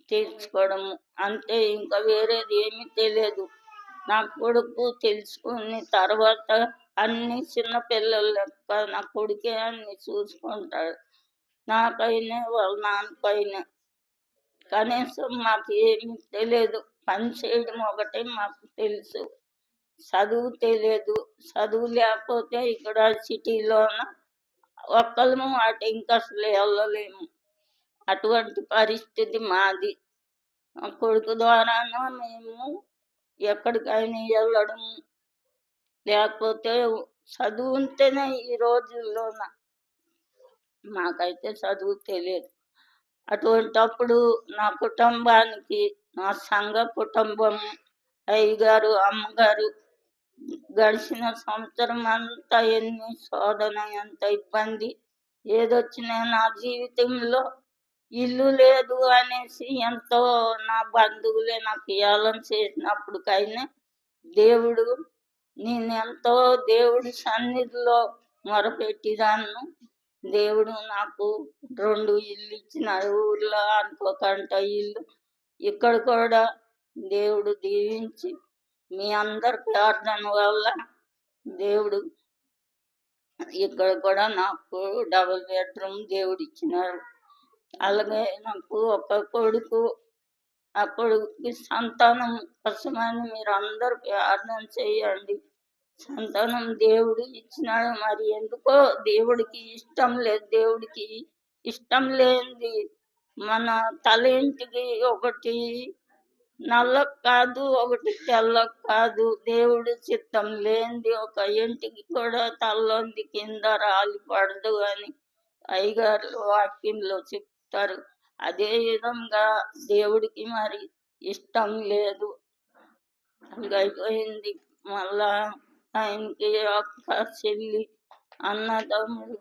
తీర్చుకోవడము అంతే, ఇంకా వేరేది ఏమీ తెలియదు. నా కొడుకు తెలుసుకున్న తర్వాత అన్ని చిన్న పిల్లల లెక్క నా కొడుకే అన్ని చూసుకుంటాడు. నాకైనా వాళ్ళ నాన్నకైనా కనీసం మాకు ఏమీ తెలియదు. పని చేయడం ఒకటే మాకు తెలుసు. చదువు తెలియదు. చదువు లేకపోతే ఇక్కడ సిటీలోన ఒక్కళ్ళము అటు ఇంకా అసలు వెళ్ళలేము. అటువంటి పరిస్థితి మాది. మా కొడుకు ద్వారాన మేము ఎక్కడికైనా వెళ్ళడం, లేకపోతే చదువు ఉంటేనే ఈ రోజుల్లోన. మాకైతే చదువు తెలియదు. అటువంటప్పుడు నా కుటుంబానికి, నా సంఘ కుటుంబం, అయ్యగారు, అమ్మగారు గడిచిన సంవత్సరం అంతా ఎన్ని శోధన, ఎంత ఇబ్బంది, ఏదొచ్చినా నా జీవితంలో ఇల్లు లేదు అనేసి ఎంతో నా బంధువులే నాకు ఏలం చేసినప్పటికైనా దేవుడు, నేనెంతో దేవుడి సన్నిధిలో మొరపెట్టిదాన్ని. దేవుడు నాకు 2 ఇల్లు ఇచ్చినాడు. ఊర్లో అనుకోకంట ఇల్లు. ఇక్కడ కూడా దేవుడు దీవించి మీ అందరి ప్రార్థన వల్ల దేవుడు ఇక్కడ కూడా నాకు డబుల్ బెడ్రూమ్ దేవుడు ఇచ్చినారు. అలాగే నాకు ఒక కొడుకు. ఆ కొడుకుకి సంతానం కోసమని మీరు అందరూ ప్రార్థన చేయండి. సంతానం దేవుడు ఇచ్చినాడు. మరి ఎందుకో దేవుడికి ఇష్టం లేదు. దేవుడికి ఇష్టం లేనిది మన తలేంటికి ఒకటి నల్ల కాదు, ఒకటి తెల్ల కాదు. దేవుడు చిత్తం లేనిది ఒక ఇంటికి కూడా తల్లోంది కింద రాలి పడదు అని అయ్యగారు వాక్యంలో చెప్తారు. అదే విధంగా దేవుడికి మరి ఇష్టం లేదు. అయిపోయింది. మళ్ళా ఆయనకి అక్క, చెల్లి, అన్నదమ్ముడు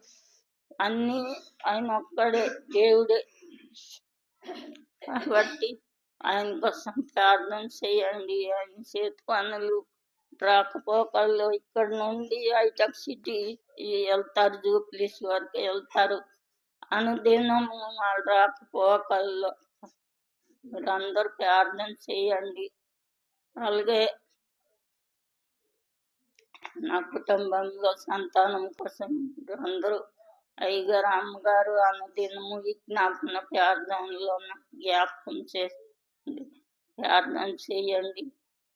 అన్నీ ఆయన ఒక్కడే దేవుడే. కాబట్టి ఆయన కోసం ప్రార్థన చేయండి. ఆయన చేతి పనులు రాకపోకల్లో ఇక్కడ నుండి హైటెక్ సిటీ వెళ్తారు, జూప్లీస్ వరకు వెళ్తారు. అనుదినము వాళ్ళ రాకపోకల్లో మీరందరూ ప్రార్థన చేయండి. అలాగే నా కుటుంబంలో సంతానం కోసం అందరూ అయ్యగారు, అమ్మగారు అనుదినము విజ్ఞాపన ప్రార్థనలో జ్ఞాపకం చేయండి, ప్రార్థన చేయండి.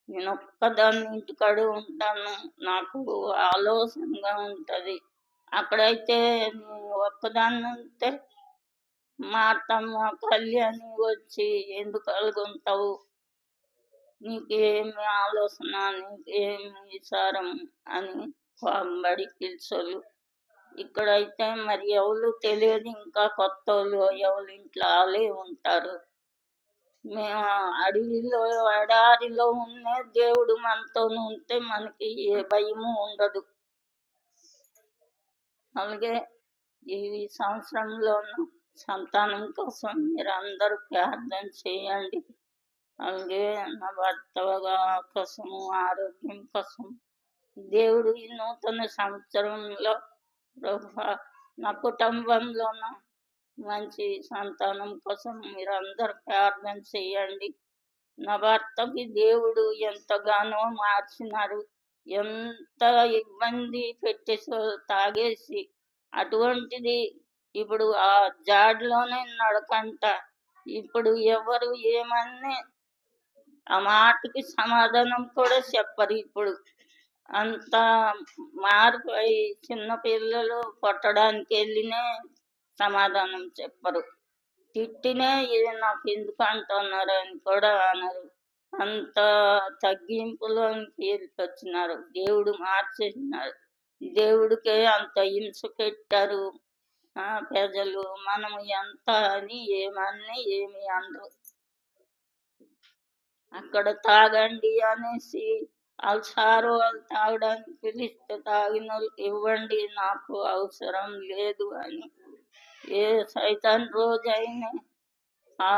నేను ఒక్కదాన్ని ఇంటికాడే ఉంటాను. నాకు ఆలోచనగా ఉంటుంది. అక్కడైతే ఒక్కదాన్ని ఉంటే మా అత్తమ్మ కళ్యాణి వచ్చి ఎందుకు కలుగుంటావు, నీకేమి ఆలోచన, నీకేమి విచారం అని బడి పిలిచోళ్ళు. ఇక్కడైతే మరి ఎవరు తెలియదు. ఇంకా కొత్త వాళ్ళు ఎవరి ఇంట్లో వాళ్ళే ఉంటారు. మేము అడవిలో ఎడారిలో ఉన్న దేవుడు మనతో ఉంటే మనకి ఏ భయము ఉండదు. అలాగే ఈ సంవత్సరంలోనూ సంతానం కోసం మీరు అందరూ ప్రార్థన చేయండి. అలాగే నా భర్త కోసము, ఆరోగ్యం కోసం దేవుడు ఈ నూతన సంవత్సరంలో ప్రభువా, నా కుటుంబంలోన మంచి సంతానం కోసం మీరందరూ ప్రార్థన చేయండి. నా భర్తకి దేవుడు ఎంతగానో మార్చినారు. ఎంత ఇబ్బంది పెట్టేసో తాగేసి, అటువంటిది ఇప్పుడు ఆ జాడ్లోనే నడకంట. ఇప్పుడు ఎవరు ఏమన్నా ఆ మాటకి సమాధానం కూడా చెప్పరు. ఇప్పుడు అంత మారిపోయి చిన్న పిల్లలు కొట్టడానికి వెళ్ళినే సమాధానం చెప్పరు. తిట్టినే ఇది నాకు ఎందుకు అంటున్నారు అని కూడా అనరు. అంత తగ్గింపులోనికి వెళ్ళిపోతున్నారు. దేవుడు మార్చేసినారు. దేవుడికే అంత హింస పెట్టారు ప్రజలు. మనం ఎంత అని ఏమి అనరు. అక్కడ తాగండి అనేసి వాళ్ళ సారు వాళ్ళు తాగడానికి పిలిస్తే తాగిన వాళ్ళకి ఇవ్వండి, నాకు అవసరం లేదు అని. ఏ సైతాన్ రోజైనా ఆ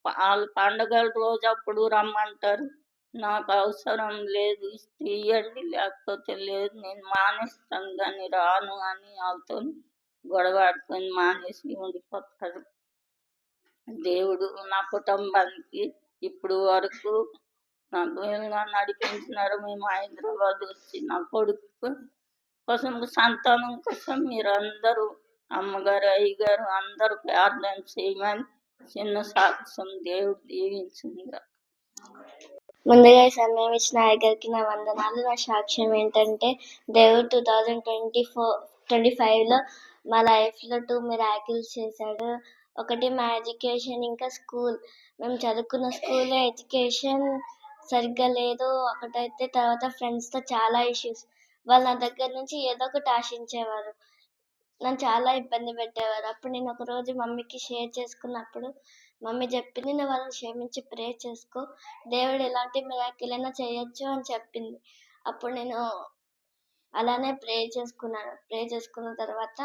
వాళ్ళ పండగల రోజు అప్పుడు రమ్మంటారు. నాకు అవసరం లేదు, ఇస్తే ఇయ్యండి, లేకపోతే లేదు, నేను మానేస్తాను కానీ రాను అని వాళ్ళతో గొడవాడుకొని మానేసి ఉండిపోతారు. దేవుడు నా కుటుంబానికి ఇప్పుడు వరకు నాకు వీలుగా నడిపించినారు. మేము హైదరాబాద్ వచ్చి నా కొడుకు కోసం సంతానం కోసం మీరందరూ అమ్మగారు అయ్యగారు అందరూ ప్రార్థన చేయమని చిన్న సాక్ష్యం దేవుడు దీవించింది. ముందుగా ఈ సమయం ఇచ్చిన అయ్యగారికి నా వందనాలు. నా సాక్ష్యం ఏంటంటే, దేవుడు 2025లో మా లైఫ్లో 2 మిరాకిల్స్ చేశాడు. ఒకటి మా ఎడ్యుకేషన్, ఇంకా స్కూల్. మేము చదువుకున్న స్కూల్లో ఎడ్యుకేషన్ సరిగ్గా లేదు. ఒకటైతే తర్వాత ఫ్రెండ్స్తో చాలా ఇష్యూస్. వాళ్ళు నా దగ్గర నుంచి ఏదో ఒకటి ఆశించేవారు. నన్ను చాలా ఇబ్బంది పెట్టేవారు. అప్పుడు నేను ఒకరోజు మమ్మీకి షేర్ చేసుకున్నప్పుడు మమ్మీ చెప్పింది, నువ్వు వాళ్ళని క్షమించి ప్రే చేసుకో, దేవుడు ఎలాంటి మిరాకిల్ అయినా చేయొచ్చు అని చెప్పింది. అప్పుడు నేను అలానే ప్రే చేసుకున్నాను. ప్రే చేసుకున్న తర్వాత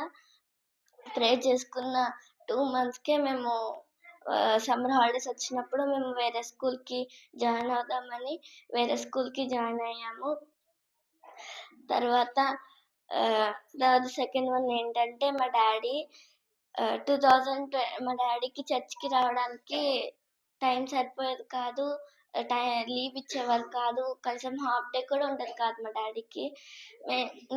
ప్రే చేసుకున్న 2 మంత్స్కే మేము సమ్మర్ హాలిడేస్ వచ్చినప్పుడు మేము వేరే స్కూల్కి జాయిన్ అవుదామని వేరే స్కూల్కి జాయిన్ అయ్యాము. తర్వాత సెకండ్ వన్ ఏంటంటే, మా డాడీకి చర్చ్కి రావడానికి టైం సరిపోయేది కాదు. లీవ్ ఇచ్చేవారు కాదు. కనీసం హాఫ్ డే కూడా ఉండేది కాదు మా డాడీకి.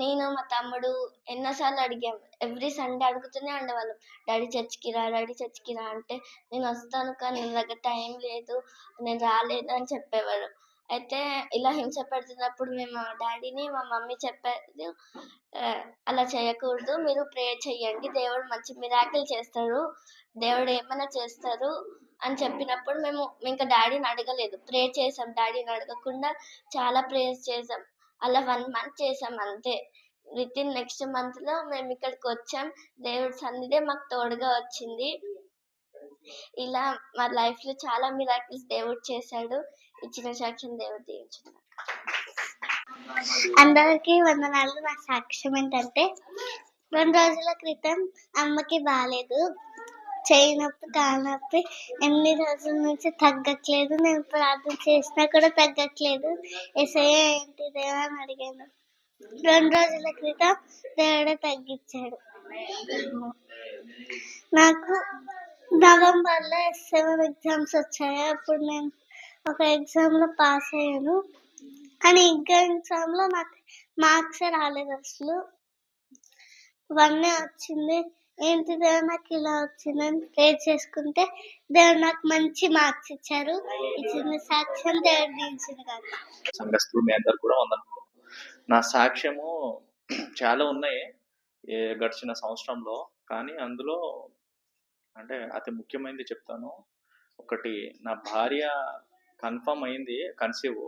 నేను మా తమ్ముడు ఎన్నోసార్లు అడిగాము. ఎవ్రీ సండే అడుగుతూనే ఉండేవాళ్ళం, డాడీ చర్చ్కి రా, డాడీ చర్చ్కి రా అంటే, నేను వస్తాను కానీ నా దగ్గర టైం లేదు, నేను రాలేదు అని చెప్పేవారు. అయితే ఇలా హింస పెడుతున్నప్పుడు మేము మా డాడీని, మా మమ్మీ చెప్పారు, అలా చేయకూడదు, మీరు ప్రే చెయ్యండి, దేవుడు మంచి మిరాకిల్ చేస్తాడు, దేవుడు ఏమైనా చేస్తారు అని చెప్పినప్పుడు మేము ఇంకా డాడీని అడగలేదు, ప్రే చేసాం. డాడీని అడగకుండా చాలా ప్రేయర్స్ చేసాం. అలా 1 మంత్ చేసాం అంతే. వితిన్ నెక్స్ట్ మంత్లో మేము ఇక్కడికి వచ్చాం. దేవుడి సన్నిధే మాకు తోడుగా వచ్చింది. ఇలా మా లైఫ్లో చాలా మిరాకిల్స్ దేవుడు చేశాడు. ఇచ్చిన సాక్ష్యం దేవుడు దీవించును. అందరికీ వందనాలు. నా సాక్ష్యం ఏంటంటే, 2 రోజుల క్రితం అమ్మకి బాగాలేదు, చేయి నొప్పి, కాలు నొప్పి. ఎన్ని రోజుల నుంచి తగ్గట్లేదు. నేను ప్రార్థన చేసినా కూడా తగ్గట్లేదు. యేసయ్య ఏంటి దేవా అని అడిగాను. 2 రోజుల క్రితం దేవుడే తగ్గించాడు. నాకు నవంబర్లో S7 ఎగ్జామ్స్ వచ్చాయి. అప్పుడు నేను ఒక ఎగ్జామ్లో పాస్ అయ్యాను, కానీ ఇంకో ఎగ్జామ్లో నాకు మార్క్సే రాలేదు. అసలు 1 వచ్చింది. ఏంటి దేవుడు నాకు ఇలా వచ్చిందని ప్రే చేసుకుంటే దేవుడు నాకు మంచి మార్క్స్ ఇచ్చారు. ఇచ్చిన సాక్ష్యం దేవుడు దీవించింది కాదు. సంఘస్థులు మీ అందరు కూడా వందనాలు. నా సాక్ష్యము చాలా ఉన్నాయి గడిచిన సంవత్సరంలో, కానీ అందులో అంటే అతి ముఖ్యమైనది చెప్తాను. ఒకటి, నా భార్య కన్ఫర్మ్ అయింది కన్సీవ్.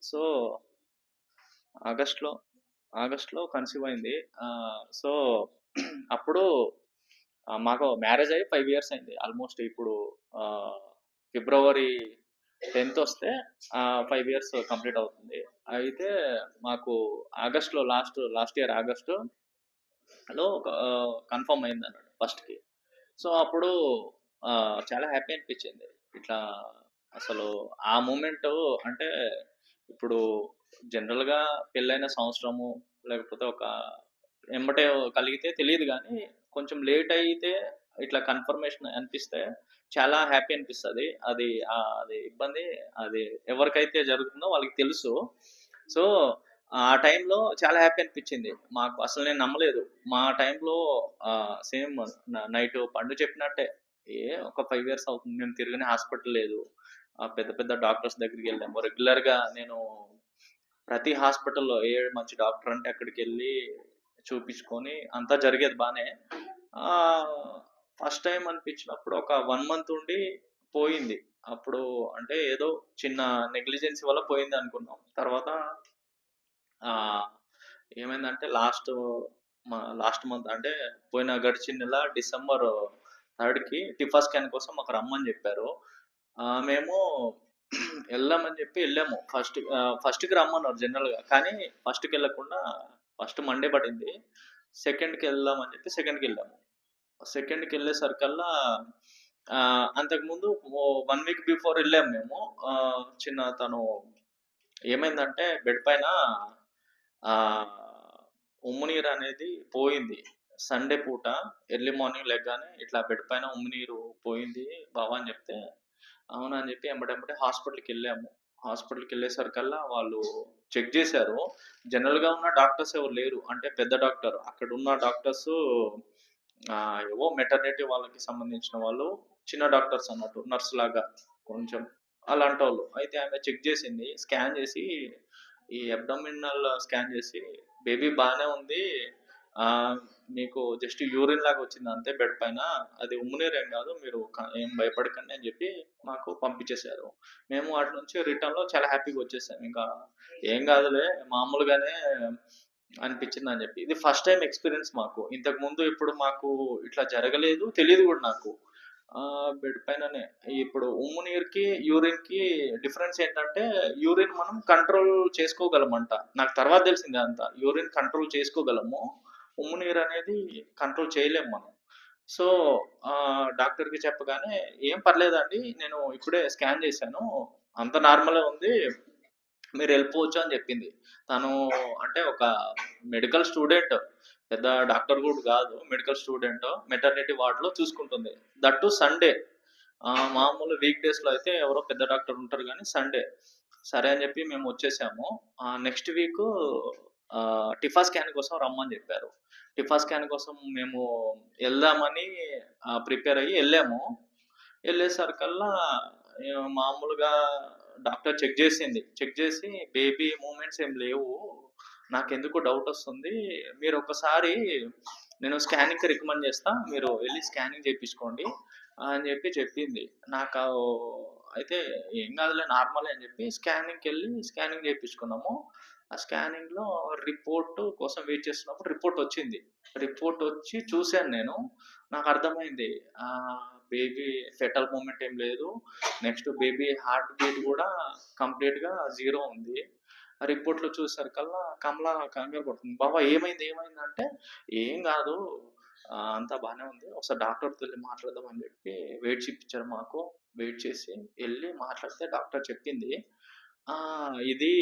సో ఆగస్ట్లో కన్సీవ్ అయింది. సో అప్పుడు మాకు మ్యారేజ్ అయ్యి 5 years అయింది ఆల్మోస్ట్. ఇప్పుడు ఫిబ్రవరి 10th వస్తే 5 years కంప్లీట్ అవుతుంది. అయితే మాకు ఆగస్ట్లో లాస్ట్ ఇయర్ ఆగస్టులో కన్ఫర్మ్ అయింది అన్నాడు ఫస్ట్కి. సో అప్పుడు చాలా హ్యాపీ అనిపించింది. ఇట్లా అసలు ఆ మూమెంట్ అంటే, ఇప్పుడు జనరల్గా పెళ్ళైన సంవత్సరము లేకపోతే ఒక ఎమ్మటే కలిగితే తెలియదు కానీ కొంచెం లేట్ అయితే ఇట్లా కన్ఫర్మేషన్ అనిపిస్తే చాలా హ్యాపీ అనిపిస్తుంది. అది ఇబ్బంది అది ఎవరికైతే జరుగుతుందో వాళ్ళకి తెలుసు. సో ఆ టైంలో చాలా హ్యాపీ అనిపించింది మాకు. అసలు నేను నమ్మలేదు. మా టైంలో సేమ్ నైట్ పండు చెప్పినట్టే ఒక 5 years అవుతుంది మేము తిరిగిన హాస్పిటల్ లేదు. పెద్ద పెద్ద డాక్టర్స్ దగ్గరికి వెళ్ళాము రెగ్యులర్గా. నేను ప్రతి హాస్పిటల్లో ఏ మంచి డాక్టర్ అంటే అక్కడికి వెళ్ళి చూపించుకొని అంతా జరిగేది బాగానే. ఫస్ట్ టైం అనిపించినప్పుడు ఒక 1 month ఉండి పోయింది. అప్పుడు అంటే ఏదో చిన్న నెగ్లిజెన్సీ వల్ల పోయింది అనుకున్నాం. తర్వాత ఏమైందంటే లాస్ట్ మంత్ అంటే పోయిన గడిచిన నెల December 3కి టిఫా స్కాన్ కోసం మాకు రమ్మని చెప్పారు. మేము వెళ్దామని చెప్పి వెళ్ళాము. ఫస్ట్కి రమ్మన్నారు జనరల్గా, కానీ ఫస్ట్కి వెళ్ళకుండా ఫస్ట్ మండే పడింది. సెకండ్కి వెళ్దామని చెప్పి సెకండ్కి వెళ్ళాము. సెకండ్కి వెళ్ళేసరికల్లా అంతకుముందు 1 week బిఫోర్ వెళ్ళాము మేము. చిన్న తను ఏమైందంటే బెడ్ పైన ఉమ్మునీరు అనేది పోయింది. సండే పూట ఎర్లీ మార్నింగ్ లెగ్గానే ఇట్లా బెడ్ పైన ఉమ్మునీరు పోయింది బావా అని చెప్తే అవునా అని చెప్పి ఎంబటెంబటే హాస్పిటల్కి వెళ్ళాము. హాస్పిటల్కి వెళ్ళేసరికల్లా వాళ్ళు చెక్ చేశారు. జనరల్గా ఉన్న డాక్టర్స్ ఎవరు లేరు, అంటే పెద్ద డాక్టర్ అక్కడ ఉన్న డాక్టర్స్ ఏవో మెటర్నిటీ వాళ్ళకి సంబంధించిన వాళ్ళు, చిన్న డాక్టర్స్ అన్నట్టు నర్స్ లాగా కొంచెం అలాంటి వాళ్ళు. అయితే ఆమె చెక్ చేసింది, స్కాన్ చేసి ఈ అబ్డామినల్ స్కాన్ చేసి బేబీ బాగానే ఉంది, మీకు జస్ట్ యూరిన్ లాగా వచ్చింది అంతే బెడ్ పైన, అది ఉమ్మునీరు ఏం కాదు, మీరు ఏం భయపడకండి అని చెప్పి మాకు పంపించేశారు. మేము వాటి నుంచి రిటర్న్లో చాలా హ్యాపీగా వచ్చేసాం. ఇంకా ఏం కాదులే మామూలుగానే అనిపించింది అని చెప్పి. ఇది ఫస్ట్ టైం ఎక్స్పీరియన్స్ మాకు. ఇంతకు ముందు ఇప్పుడు మాకు ఇట్లా జరగలేదు, తెలియదు కూడా నాకు. బెడ్ పైననే. ఇప్పుడు ఉమ్ము నీరుకి యూరిన్కి డిఫరెన్స్ ఏంటంటే యూరిన్ మనం కంట్రోల్ చేసుకోగలమంట. నాకు తర్వాత తెలిసింది అంత. యూరిన్ కంట్రోల్ చేసుకోగలము, ఉమ్ము నీరు అనేది కంట్రోల్ చేయలేము మనం. సో డాక్టర్కి చెప్పగానే ఏం పర్లేదండి, నేను ఇప్పుడే స్కాన్ చేశాను, అంత నార్మలే ఉంది, మీరు వెళ్ళిపోవచ్చు అని చెప్పింది. తను అంటే ఒక మెడికల్ స్టూడెంట్, పెద్ద డాక్టర్ కూడా కాదు, మెడికల్ స్టూడెంట్, మెటర్నిటీ వార్డులో చూసుకుంటుంది. That Sunday. మామూలు వీక్ డేస్లో అయితే ఎవరో పెద్ద డాక్టర్ ఉంటారు, కానీ సండే. సరే అని చెప్పి మేము వచ్చేసాము. నెక్స్ట్ వీక్ టిఫా స్కాన్ కోసం రమ్మని చెప్పారు. టిఫా స్కాన్ కోసం మేము వెళ్దామని ప్రిపేర్ అయ్యి వెళ్ళాము. వెళ్ళేసరికల్లా మామూలుగా డాక్టర్ చెక్ చేసి బేబీ మూమెంట్స్ ఏం లేవు, నాకెందుకు డౌట్ వస్తుంది, మీరు ఒకసారి నేను స్కానింగ్కి రికమెండ్ చేస్తా, మీరు వెళ్ళి స్కానింగ్ చేయించుకోండి అని చెప్పి చెప్పింది. నాకు అయితే ఏం కాదులే నార్మలే అని చెప్పి స్కానింగ్కి వెళ్ళి స్కానింగ్ చేయించుకున్నాము. ఆ స్కానింగ్లో రిపోర్ట్ కోసం వెయిట్ చేస్తున్నప్పుడు రిపోర్ట్ వచ్చింది. రిపోర్ట్ వచ్చి చూశాను నేను, నాకు అర్థమైంది బేబీ ఫెటల్ మూమెంట్ ఏం లేదు, నెక్స్ట్ బేబీ హార్ట్ బీట్ కూడా కంప్లీట్గా 0 ఉంది. ఆ రిపోర్ట్లో చూసేసరికల్లా కమలా కంగారు పడుతుంది, బాబా ఏమైంది అంటే ఏం కాదు అంతా బాగానే ఉంది, ఒకసారి డాక్టర్తో వెళ్ళి మాట్లాడదాం అని చెప్పి వెయిట్ చేయించారు మాకు. వెయిట్ చేసి వెళ్ళి మాట్లాడితే డాక్టర్ చెప్పింది ఇది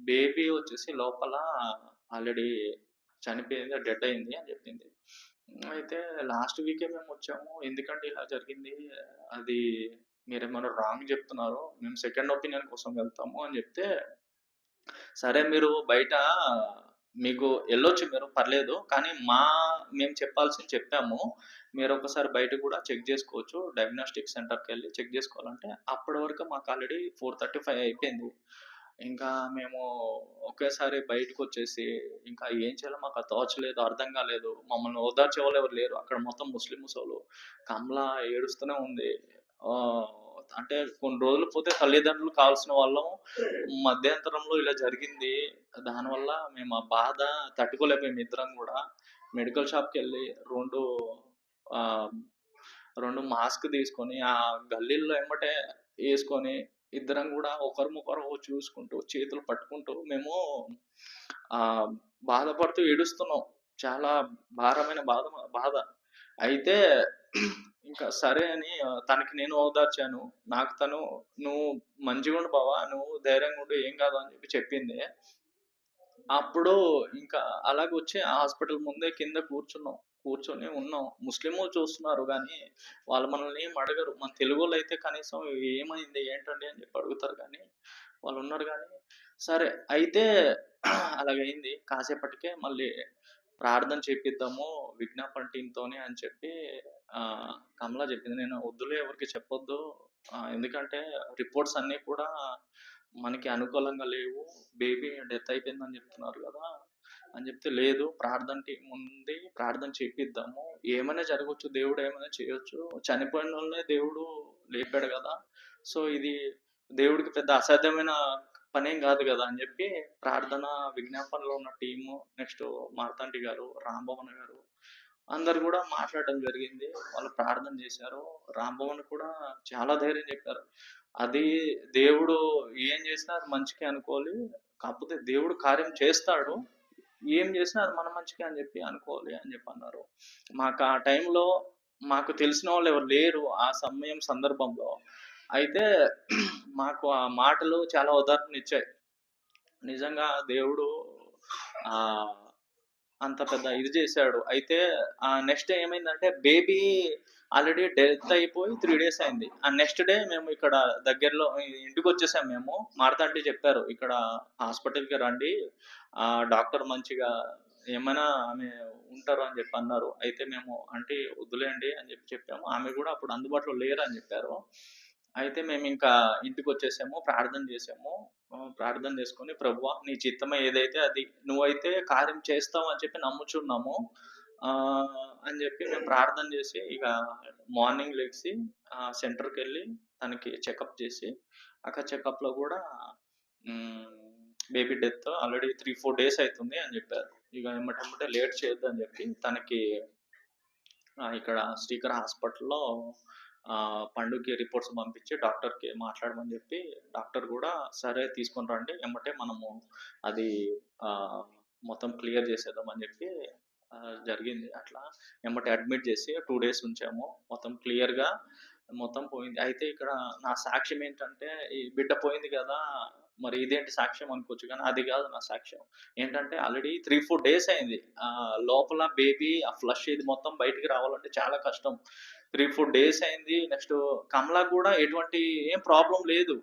బేబీ వచ్చేసి లోపల ఆల్రెడీ చనిపోయింది, డెడ్ అయింది అని చెప్పింది. అయితే లాస్ట్ వీకే మేము వచ్చాము, ఎందుకంటే ఇలా జరిగింది, అది మీరేమన్నా రాంగ్ చెప్తున్నారు, మేము సెకండ్ ఒపీనియన్ కోసం వెళ్తాము అని చెప్తే, సరే మీరు బయట మీకు వెళ్ళొచ్చు, మీరు పర్లేదు, కానీ మేము చెప్పాల్సింది చెప్పాము, మీరు ఒకసారి బయట కూడా చెక్ చేసుకోవచ్చు, డయాగ్నోస్టిక్ సెంటర్కి వెళ్ళి చెక్ చేసుకోవాలంటే. అప్పటి వరకు మాకు ఆల్రెడీ 4:35 అయిపోయింది. ఇంకా మేము ఒకేసారి బయటకు వచ్చేసి ఇంకా ఏం చేయాలో మాకు తోచలేదు, అర్థం కాలేదు. మమ్మల్ని ఓదార్చే వాళ్ళు ఎవరు లేరు అక్కడ, మొత్తం ముస్లిమ్స్ వాళ్ళు. కమలా ఏడుస్తూనే ఉంది. అంటే కొన్ని రోజులు పోతే తల్లిదండ్రులు కావాల్సిన వాళ్ళం, మధ్యంతరంలో ఇలా జరిగింది, దానివల్ల మేము ఆ బాధ తట్టుకోలేకపోయాము. ఇద్దరం కూడా మెడికల్ షాప్కి వెళ్ళి రెండు మాస్క్ తీసుకొని ఆ గల్లీల్లో ఎమ్మటే వేసుకొని ఇద్దరం కూడా ఒకరినొకరు చూసుకుంటూ చేతులు పట్టుకుంటూ మేము బాధపడుతూ ఏడుస్తున్నాం. చాలా భారమైన బాధ. అయితే ఇంకా సరే అని తనకి నేను ఓదార్చాను, నాకు తను నువ్వు మంచిగా ఉండు బావా, నువ్వు ధైర్యంగా ఉండు, ఏం కాదు అని చెప్పి చెప్పింది. అప్పుడు ఇంకా అలాగొచ్చి ఆ హాస్పిటల్ ముందే కింద కూర్చొని ఉన్నాం. ముస్లిమోళ్ళు చూస్తున్నారు గానీ, వాళ్ళు మనల్ని ఏం అడగరు. మన తెలుగోళ్ళైతే కనీసం ఏమైంది? ఏంటండి? అని చెప్పి అడుగుతారు గానీ, వాళ్ళున్నారు గానీ, సరే అయితే అలాగయింది. కాసేపటికే మళ్ళీ ప్రార్థన చేపిద్దాము విజ్ఞాపన టీమ్‌తోని అని చెప్పి కమల చెప్పింది. నేను వద్దులే ఎవరికీ చెప్పొద్దు. ఎందుకంటే రిపోర్ట్స్ అన్నీ కూడా మనకి అనుకూలంగా లేవు. బేబీ డెత్ అయిపోయిందని చెప్తున్నారు గదా! అని చెప్తే, లేదు ప్రార్థన టీమ్ ఉంది. ప్రార్థన చేపిద్దాము. ఏమైనా జరగొచ్చు. దేవుడు ఏమైనా చేయొచ్చు. చనిపోయినోళ్ళనే దేవుడు లేపాడు గదా! సో, ఇది దేవుడికి పెద్ద అసాధ్యమైన పనేం గాదు గదా! అని జెప్పి ప్రార్థన విజ్ఞాపనలో ఉన్న టీము, నెక్స్ట్ మార్తాంటి గారు, రాంభవన్ గారు అందరూ గూడా మాట్లాడడం జరిగింది. వాళ్ళు ప్రార్థన జేశారు. రాంభవన్ కూడా చాలా ధైర్యం జెప్పారు. అది దేవుడు ఏం జేసినా అది మంచికే అనుకోవాలి. కాకపోతే దేవుడు కార్యం చేస్తాడు. ఏం జేసినా అది మన మంచికే అని జెప్పి అనుకోవాలి అని జెప్పి అన్నారు. మాకు ఆ టైంలో మాకు తెలిసిన వాళ్ళు ఎవరు లేరు ఆ సందర్భంలో. అయితే మాకు ఆ మాటలు చాలా ఓదార్పునిచ్చాయి. నిజంగా దేవుడు ఆహ్, అంత పెద్ద ఇది చేశాడు. అయితే నెక్స్ట్ డే ఏమైందంటే బేబీ ఆల్రెడీ డెత్ అయిపోయి 3 డేస్ అయింది. నెక్స్ట్ డే మేము ఇక్కడ దగ్గరలో ఇంటికొచ్చేసాం మేము. మార్తాంటి చెప్పారు, "ఇక్కడ హాస్పిటల్‌కి రండి. డాక్టర్ మంచిగా ఏమైనా ఆమె ఉంటారు" అని చెప్పి అన్నారు. అయితే మేము "ఆంటీ వద్దులేండి" అని చెప్పాము. ఆమె కూడా అప్పుడు అందుబాటులో లేరని చెప్పారు. అయితే మేమింకా ఇంటికొచ్చేసాము. ప్రార్థన చేసాము. ప్రార్థన చేసుకొని, "ప్రభువా నీ చిత్తమే ఏదైతే అది నువ్వైతే కార్యం చేస్తావు అని చెప్పి నమ్ముచున్నాము" అని చెప్పి మేము ప్రార్థన చేసి ఇక మార్నింగ్ లెగిసి సెంటర్‌కెళ్ళి తనకి చెకప్ చేసి, అక్కడ చెకప్‌లో కూడా బేబీ డెత్ ఆల్రెడీ 3, 4 డేస్ అయితుంది అని చెప్పారు. ఇక ఎమ్మటెమ్మటే లేట్ చేయొద్దని చెప్పి తనకి ఇక్కడ శ్రీకర్ హాస్పిటల్‌లో పండుకి రిపోర్ట్స్ పంపించి డాక్టర్‌కి మాట్లాడమని చెప్పి, డాక్టర్ కూడా సరే తీసుకొని రండి ఎమ్మటే మనము అది మొత్తం క్లియర్ చేసేద్దాం అని చెప్పి జరిగింది. అట్లా ఎమ్మటే అడ్మిట్ చేసి 2 డేస్ ఉంచాము. మొత్తం క్లియర్‌గా మొత్తం పోయింది. అయితే ఇక్కడ నా సాక్ష్యం ఏంటంటే, ఈ బిడ్డ పోయింది కదా! మరి ఇదేంటి సాక్ష్యం అనుకోవచ్చు కానీ అది కాదు నా సాక్ష్యం. ఏంటంటే ఆల్రెడీ 3, 4 డేస్ అయింది. లోపల బేబీ ఆ ఫ్లష్ ఇది మొత్తం బయటికి రావాలంటే చాలా కష్టం. 3, 4 డేస్ అయింది. నెక్స్ట్ కమలాకి కూడా ఎటువంటి ఏం ప్రాబ్లమ్ లేదు.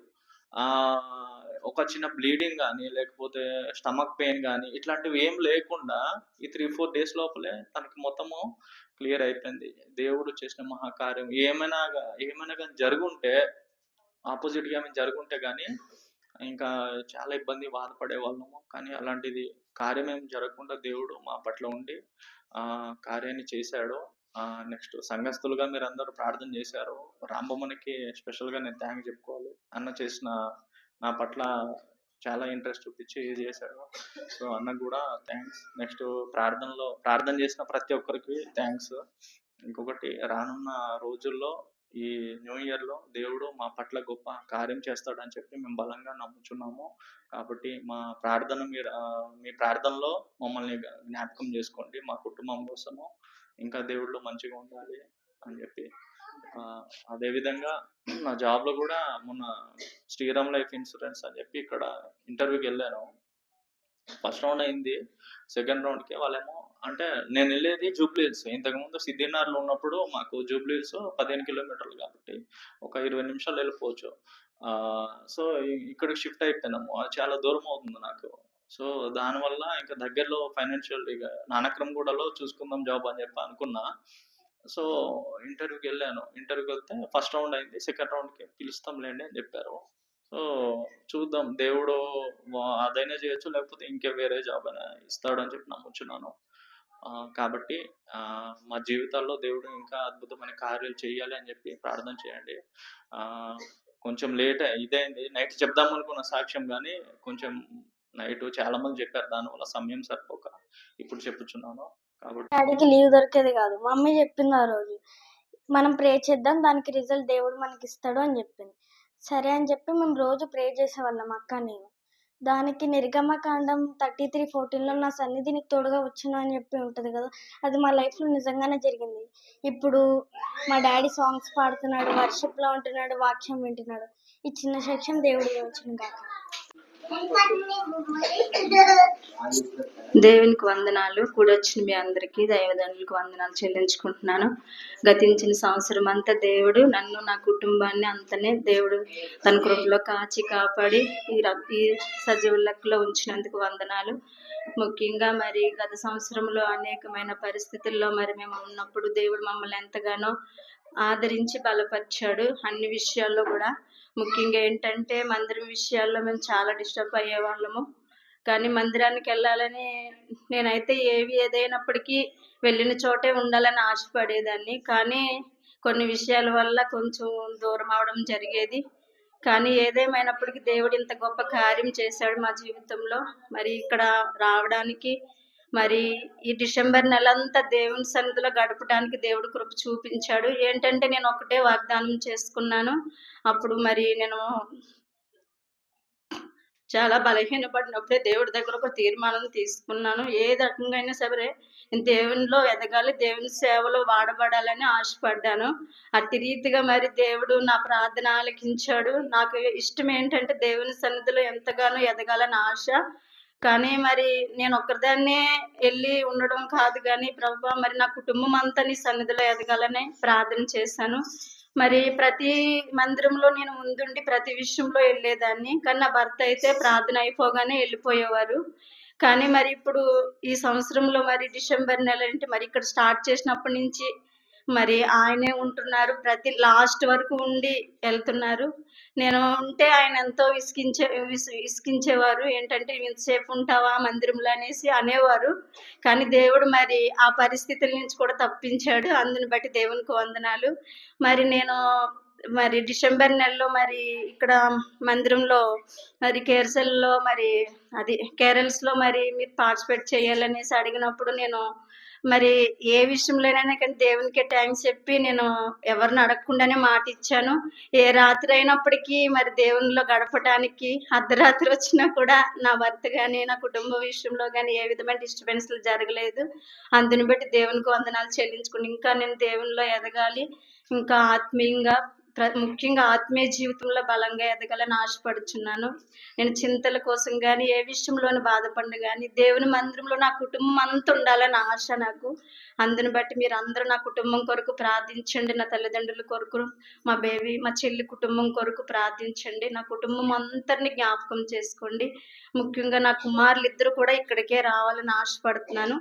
ఒక చిన్న బ్లీడింగ్ గానీ, లేకపోతే స్టమక్ పెయిన్ గానీ ఇట్లాంటివి ఏం లేకుండా ఈ 3, 4 డేస్ లోపలే తనకి మొత్తము క్లియర్ అయిపోయింది. దేవుడు చేసిన మహాకార్యం. ఏమైనా గాని జరుగుంటే ఆపోజిట్‌గా ఏమైనా జరుగుంటే గానీ ఇంకా చాలా ఇబ్బంది బాధపడేవాళ్ళము. కానీ అలాంటిది కార్యమేం జరగకుండా దేవుడు మా పట్ల ఉండి కార్యాన్ని చేశాడు. నెక్స్ట్ సంఘస్థులుగా మీరందరూ ప్రార్థన చేశారు. రాంబొమ్మనికి స్పెషల్‌గా నేను థాంక్స్ చెప్పుకోవాలి. అన్న చేసిన నా పట్ల చాలా ఇంట్రెస్ట్ చూపించి చేశాడు. సో అన్నకు కూడా థాంక్స్. నెక్స్ట్ ప్రార్థన చేసిన ప్రతి ఒక్కరికి థాంక్స్. ఇంకొకటి రానున్న రోజుల్లో ఈ న్యూ ఇయర్‌లో దేవుడు మా పట్ల గొప్ప కార్యం చేస్తాడని చెప్పి మేము బలంగా నమ్ముచున్నాము. కాబట్టి మీ ప్రార్థనలో మమ్మల్ని జ్ఞాపకం చేసుకోండి. మా కుటుంబం కోసము ఇంకా దేవుడిలో మంచిగా ఉండాలి అని చెప్పి. అదేవిధంగా నా జాబ్‌లో కూడా మొన్న శ్రీరామ్ లైఫ్ ఇన్సూరెన్స్ అని చెప్పి ఇక్కడ ఇంటర్వ్యూకి వెళ్ళాను. ఫస్ట్ రౌండ్ అయింది. సెకండ్ రౌండ్‌కి వాళ్ళేమో అంటే నేను వెళ్ళేది జూబ్లీ హిల్స్. ఇంతకుముందు సిద్దినార్‌లో ఉన్నప్పుడు మాకు జూబ్లీ హిల్స్ 15 కిలోమీటర్లు కాబట్టి ఒక 20 నిమిషాల్లో వెళ్ళిపోవచ్చు. సో ఇక్కడికి షిఫ్ట్ అయిపోయినాము. అది చాలా దూరం అవుతుంది నాకు. సో దానివల్ల ఇంకా దగ్గరలో ఫైనాన్షియల్ ఇక నానక్రమ్‌గూడలో చూసుకుందాం జాబ్ అని చెప్పి అనుకున్నా. సో ఇంటర్వ్యూకి వెళ్ళాను. ఇంటర్వ్యూకి వెళ్తే ఫస్ట్ రౌండ్ అయింది. సెకండ్ రౌండ్‌కి పిలుస్తాంలేండి అని చెప్పారు. సో చూద్దాం దేవుడు అదైనా చేయొచ్చు, లేకపోతే ఇంకా వేరే జాబ్ అయినా ఇస్తాడని చెప్పి నమ్ముచున్నాను. కాబట్టి మా జీవితాల్లో దేవుడు ఇంకా అద్భుతమైన కార్యాలు చేయాలి అని చెప్పి ప్రార్థన చేయండి. కొంచెం ఇదైంది. నైట్ చెప్దాం అనుకున్న సాక్ష్యం కానీ కొంచెం నైట్ చాలా మంది చెప్పారు. దానివల్ల సమయం సరిపోక ఇప్పుడు చెప్పుచున్నాను. కాబట్టి డాడీకి లీవ్ దొరికేది కాదు. మమ్మీ చెప్పింది ఆ రోజు, మనం ప్రే చేద్దాం, దానికి రిజల్ట్ దేవుడు మనకి ఇస్తాడు అని చెప్పింది. సరే అని చెప్పి మేము రోజు ప్రే చేసేవాళ్ళం అక్క నేను. దానికి నిర్గమకాండం 33:14లో నా సన్నిధి నీకు తోడుగా వచ్చును అని చెప్పి ఉంటుంది కదా, అది మా లైఫ్లో నిజంగానే జరిగింది. ఇప్పుడు మా డాడీ సాంగ్స్ పాడుతున్నాడు, వర్షిప్లో ఉంటున్నాడు, వాక్యం వింటున్నాడు. ఈ చిన్న సెక్షన్ దేవుడు వచ్చిన కాక. దేవునికి వందనాలు. కూడొచ్చిన మీ అందరికీ దైవదండ్రులకు వందనాలు చెల్లించుకుంటున్నాను. గతించిన సంవత్సరం అంతా దేవుడు నన్ను, నా కుటుంబాన్ని అంతనే దేవుడు తన కృపలో కాచి కాపాడి ఈ సజీవ లెక్కలో ఉంచినందుకు వందనాలు. ముఖ్యంగా మరి గత సంవత్సరంలో అనేకమైన పరిస్థితుల్లో మరి మేము ఉన్నప్పుడు దేవుడు మమ్మల్ని ఎంతగానో ఆదరించి బలపరిచాడు. అన్ని విషయాల్లో కూడా ముఖ్యంగా ఏంటంటే మందిరం విషయాల్లో మేము చాలా డిస్టర్బ్ అయ్యే వాళ్ళము. కానీ మందిరానికి వెళ్ళాలని నేనైతే ఏదైనప్పటికీ వెళ్ళిన చోటే ఉండాలని ఆశపడేదాన్ని. కానీ కొన్ని విషయాల వల్ల కొంచెం దూరం అవడం జరిగేది. కానీ ఏదేమైనప్పటికీ దేవుడు ఇంత గొప్ప కార్యం చేశాడు మా జీవితంలో. మరి ఇక్కడ రావడానికి మరి ఈ డిసెంబర్ నెలంతా దేవుని సన్నిధిలో గడపడానికి దేవుడు కృప చూపించాడు. ఏంటంటే నేను ఒకటే వాగ్దానం చేసుకున్నాను. అప్పుడు మరి నేను చాలా బలహీనపడినప్పుడే దేవుడి దగ్గర ఒక తీర్మానం తీసుకున్నాను. ఏ రకంగా అయినా సరే దేవునిలో ఎదగాలి, దేవుని సేవలో వాడబడాలని ఆశపడ్డాను. అట్టి రీతిగా మరి దేవుడు నా ప్రార్థన ఆలకించాడు. నాకు ఇష్టం ఏంటంటే దేవుని సన్నిధిలో ఎంతగానో ఎదగాలని ఆశ. కానీ మరి నేను ఒక్కదాన్నే వెళ్ళి ఉండడం కాదు, కానీ ప్రభువా మరి నా కుటుంబం అంతా నీ సన్నిధిలో ఎదగాలని ప్రార్థన చేశాను. మరి ప్రతి మందిరంలో నేను ముందుండి ప్రతి విషయంలో వెళ్ళేదాన్ని. కానీ నా భర్త అయితే ప్రార్థన అయిపోగానే వెళ్ళిపోయేవారు. కానీ మరి ఇప్పుడు ఈ సంవత్సరంలో మరి డిసెంబర్ నెల అంటే మరి ఇక్కడ స్టార్ట్ చేసినప్పటి నుంచి మరి ఆయనే ఉంటున్నారు. ప్రతి లాస్ట్ వరకు ఉండి వెళ్తున్నారు. నేను ఉంటే ఆయన ఎంతో విసిగించేవారు. ఏంటంటే ఇంతసేపు ఉంటావా మందిరంలో అనేసి అనేవారు. కానీ దేవుడు మరి ఆ పరిస్థితుల నుంచి కూడా తప్పించాడు. అందుని బట్టి దేవునికి వందనాలు. మరి నేను మరి డిసెంబర్ నెలలో మరి ఇక్కడ మందిరంలో మరి కేర్సల్లో మరి అది కేరల్స్లో మరి మీరు పార్టిసిపేట్ చేయాలనేసి అడిగినప్పుడు నేను మరి ఏ విషయంలోనైనా కానీ దేవునికే థ్యాంక్స్ చెప్పి నేను ఎవరిని అడగకుండానే మాట ఇచ్చాను. ఏ రాత్రి అయినప్పటికీ మరి దేవునిలో గడపడానికి అర్ధరాత్రి వచ్చినా కూడా నా భర్త కానీ నా కుటుంబ విషయంలో కానీ ఏ విధమైన డిస్టర్బెన్స్లు జరగలేదు. అందుని బట్టి దేవునికి వందనాలు చెల్లించుకుని ఇంకా నేను దేవునిలో ఎదగాలి, ఇంకా ఆత్మీయంగా ముఖ్యంగా ఆత్మీయ జీవితంలో బలంగా ఎదగాలని ఆశపడుచున్నాను. నేను చింతల కోసం కానీ ఏ విషయంలోని బాధపడిన కానీ దేవుని మందిరంలో నా కుటుంబం అంతా ఉండాలని ఆశ నాకు. అందుని బట్టి మీరు అందరూ నా కుటుంబం కొరకు ప్రార్థించండి. నా తల్లిదండ్రుల కొరకు, మా మా చెల్లి కుటుంబం కొరకు ప్రార్థించండి. నా కుటుంబం అందరినీ జ్ఞాపకం చేసుకోండి. ముఖ్యంగా నా కుమారులు ఇద్దరు కూడా ఇక్కడికే రావాలని ఆశపడుతున్నాను.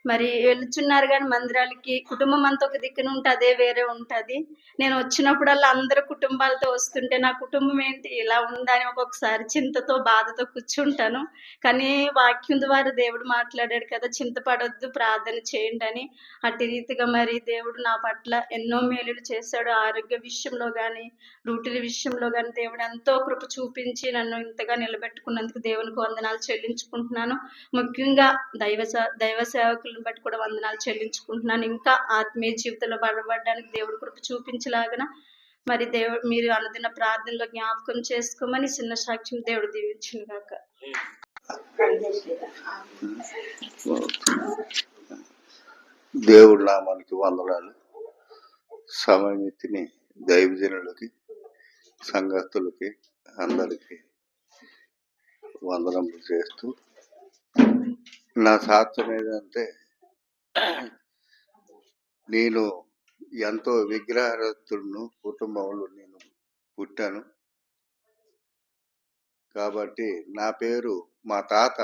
మరి వెళ్తున్నారు కానీ మందిరాలకి కుటుంబం అంతా ఒక దిక్కున ఉంటే అదే వేరే ఉంటుంది. నేను వచ్చినప్పుడల్లా అందరు కుటుంబాలతో వస్తుంటే నా కుటుంబం ఏంటి ఇలా ఉందని ఒక్కొక్కసారి చింతతో బాధతో కూర్చుంటాను. కానీ వాక్యం ద్వారా దేవుడు మాట్లాడాడు కదా, చింతపడొద్దు ప్రార్థన చేయండి అని. అట్టి రీతిగా మరి దేవుడు నా పట్ల ఎన్నో మేలులు చేశాడు. ఆరోగ్య విషయంలో కానీ డ్యూటీల విషయంలో కానీ దేవుడు ఎంతో కృప చూపించి నన్ను ఇంతగా నిలబెట్టుకున్నందుకు దేవునికి వందనాలు చెల్లించుకుంటున్నాను. ముఖ్యంగా దైవ సేవకులను బట్టి కూడా వందనాలు చెల్లించుకుంటున్నాను. ఇంకా ఆత్మీయ జీవితంలో బలపడడానికి దేవుడు కృప చూపించలాగన మరి దేవుడు మీరు అనుదిన ప్రార్థనలో జ్ఞాపకం చేసుకోమని చిన్న సాక్ష్యం దేవుడు దీవించును గాక. దేవుడు నామానికి వందనాలు. సమయమితిని దైవజనులకి, సంఘస్థులకి అందరికీ వందనములు చేస్తూ, నా సాక్ష్యం ఏదంటే నేను ఎంతో విగ్రహారస్తులను కుటుంబంలో నేను పుట్టాను. కాబట్టి నా పేరు మా తాత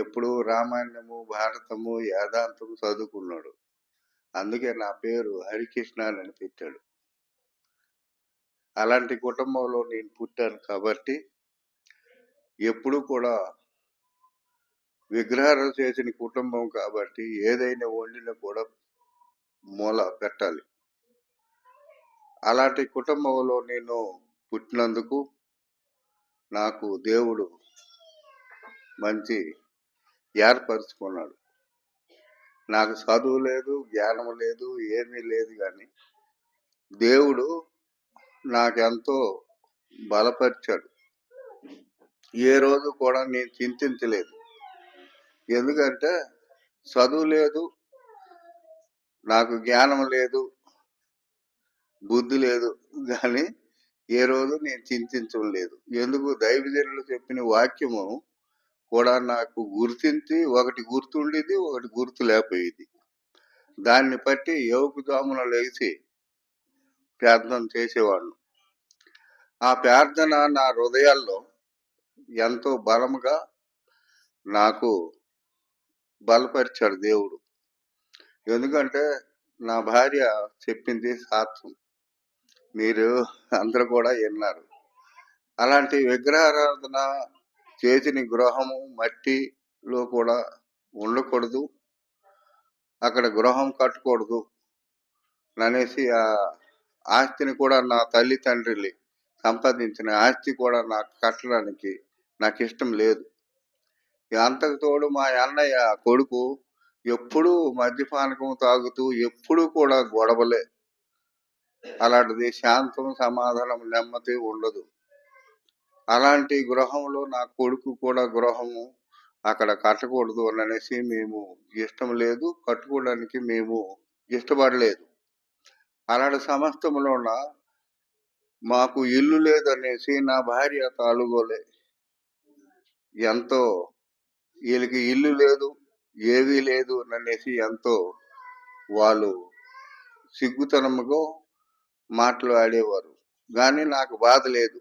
ఎప్పుడు రామాయణము, భారతము, వేదాంతము చదువుకున్నాడు. అందుకే నా పేరు హరికృష్ణ అని పెట్టాడు. అలాంటి కుటుంబంలో నేను పుట్టాను కాబట్టి ఎప్పుడు కూడా విగ్రహాలు చేసిన కుటుంబం కాబట్టి ఏదైనా వండినా కూడా మూల పెట్టాలి. అలాంటి కుటుంబంలో నేను పుట్టినందుకు నాకు దేవుడు మంచి ఏర్పరచుకున్నాడు. నాకు చదువు లేదు, జ్ఞానం లేదు, ఏమీ లేదు, కానీ దేవుడు నాకెంతో బలపరిచాడు. ఏ రోజు కూడా నేను చింతించలేదు. ఎందుకంటే చదువు లేదు, నాకు జ్ఞానం లేదు, బుద్ధి లేదు, కానీ ఏ రోజు నేను చింతించడం లేదు. ఎందుకు దైవజనులు చెప్పిన వాక్యము కూడా నాకు గుర్తించి ఒకటి గుర్తుండేది, ఒకటి గుర్తు లేకపోయేది. దాన్ని బట్టి యోగుజామున లేచి ప్రార్థన చేసేవాడిని. ఆ ప్రార్థన నా హృదయాల్లో ఎంతో బలముగా నాకు బలపరిచాడు దేవుడు. ఎందుకంటే నా భార్య చెప్పింది సాక్ష్యం మీరు అందరూ కూడా విన్నారు. అలాంటి విగ్రహారాధన చేసిన గృహము మట్టిలో కూడా ఉండకూడదు, అక్కడ గృహం కట్టకూడదు అనేసి ఆ ఆస్తిని కూడా నా తల్లి తండ్రిని సంపాదించిన ఆస్తి కూడా నాకు కట్టడానికి నాకు ఇష్టం లేదు. అంతకు తోడు మా అన్నయ్య కొడుకు ఎప్పుడూ మద్యపానకం తాగుతూ ఎప్పుడూ కూడా గొడవలే. అలాంటిది శాంతం, సమాధానం, నెమ్మది ఉండదు. అలాంటి గృహంలో నా కొడుకు కూడా గృహము అక్కడ కట్టకూడదు అనేసి మేము ఇష్టం లేదు, కట్టుకోవడానికి మేము ఇష్టపడలేదు. అలాంటి సమస్తములోన మాకు ఇల్లు లేదనేసి నా భార్య తాలుగోలే ఎంతో వీళ్ళకి ఇల్లు లేదు, ఏమీ లేదు అనేసి ఎంతో వాళ్ళు సిగ్గుతనముగా మాటలు ఆడేవారు. కానీ నాకు బాధ లేదు.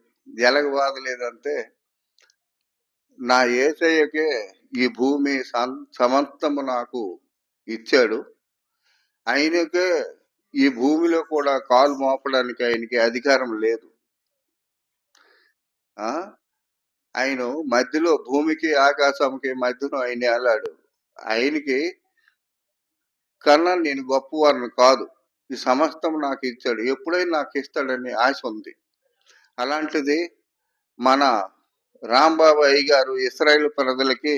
ఎలాగ బాధ లేదంటే నా యేసయ్యకే ఈ భూమి సమస్తము నాకు ఇచ్చాడు. ఆయనకే ఈ భూమిలో కూడా కాలు మోపడానికి ఆయనకి అధికారం లేదు. ఆయన మధ్యలో భూమికి ఆకాశంకి మధ్యలో ఆయన ఏలాడు. ఆయనకి కన్నా నేను గొప్పవారిని కాదు, ఈ సమస్తం నాకు ఇచ్చాడు, ఎప్పుడైనా నాకు ఇస్తాడని ఆశ ఉంది. అలాంటిది మన రాంబాబు అయ్య గారు ఇస్రాయేల్ ప్రజలకి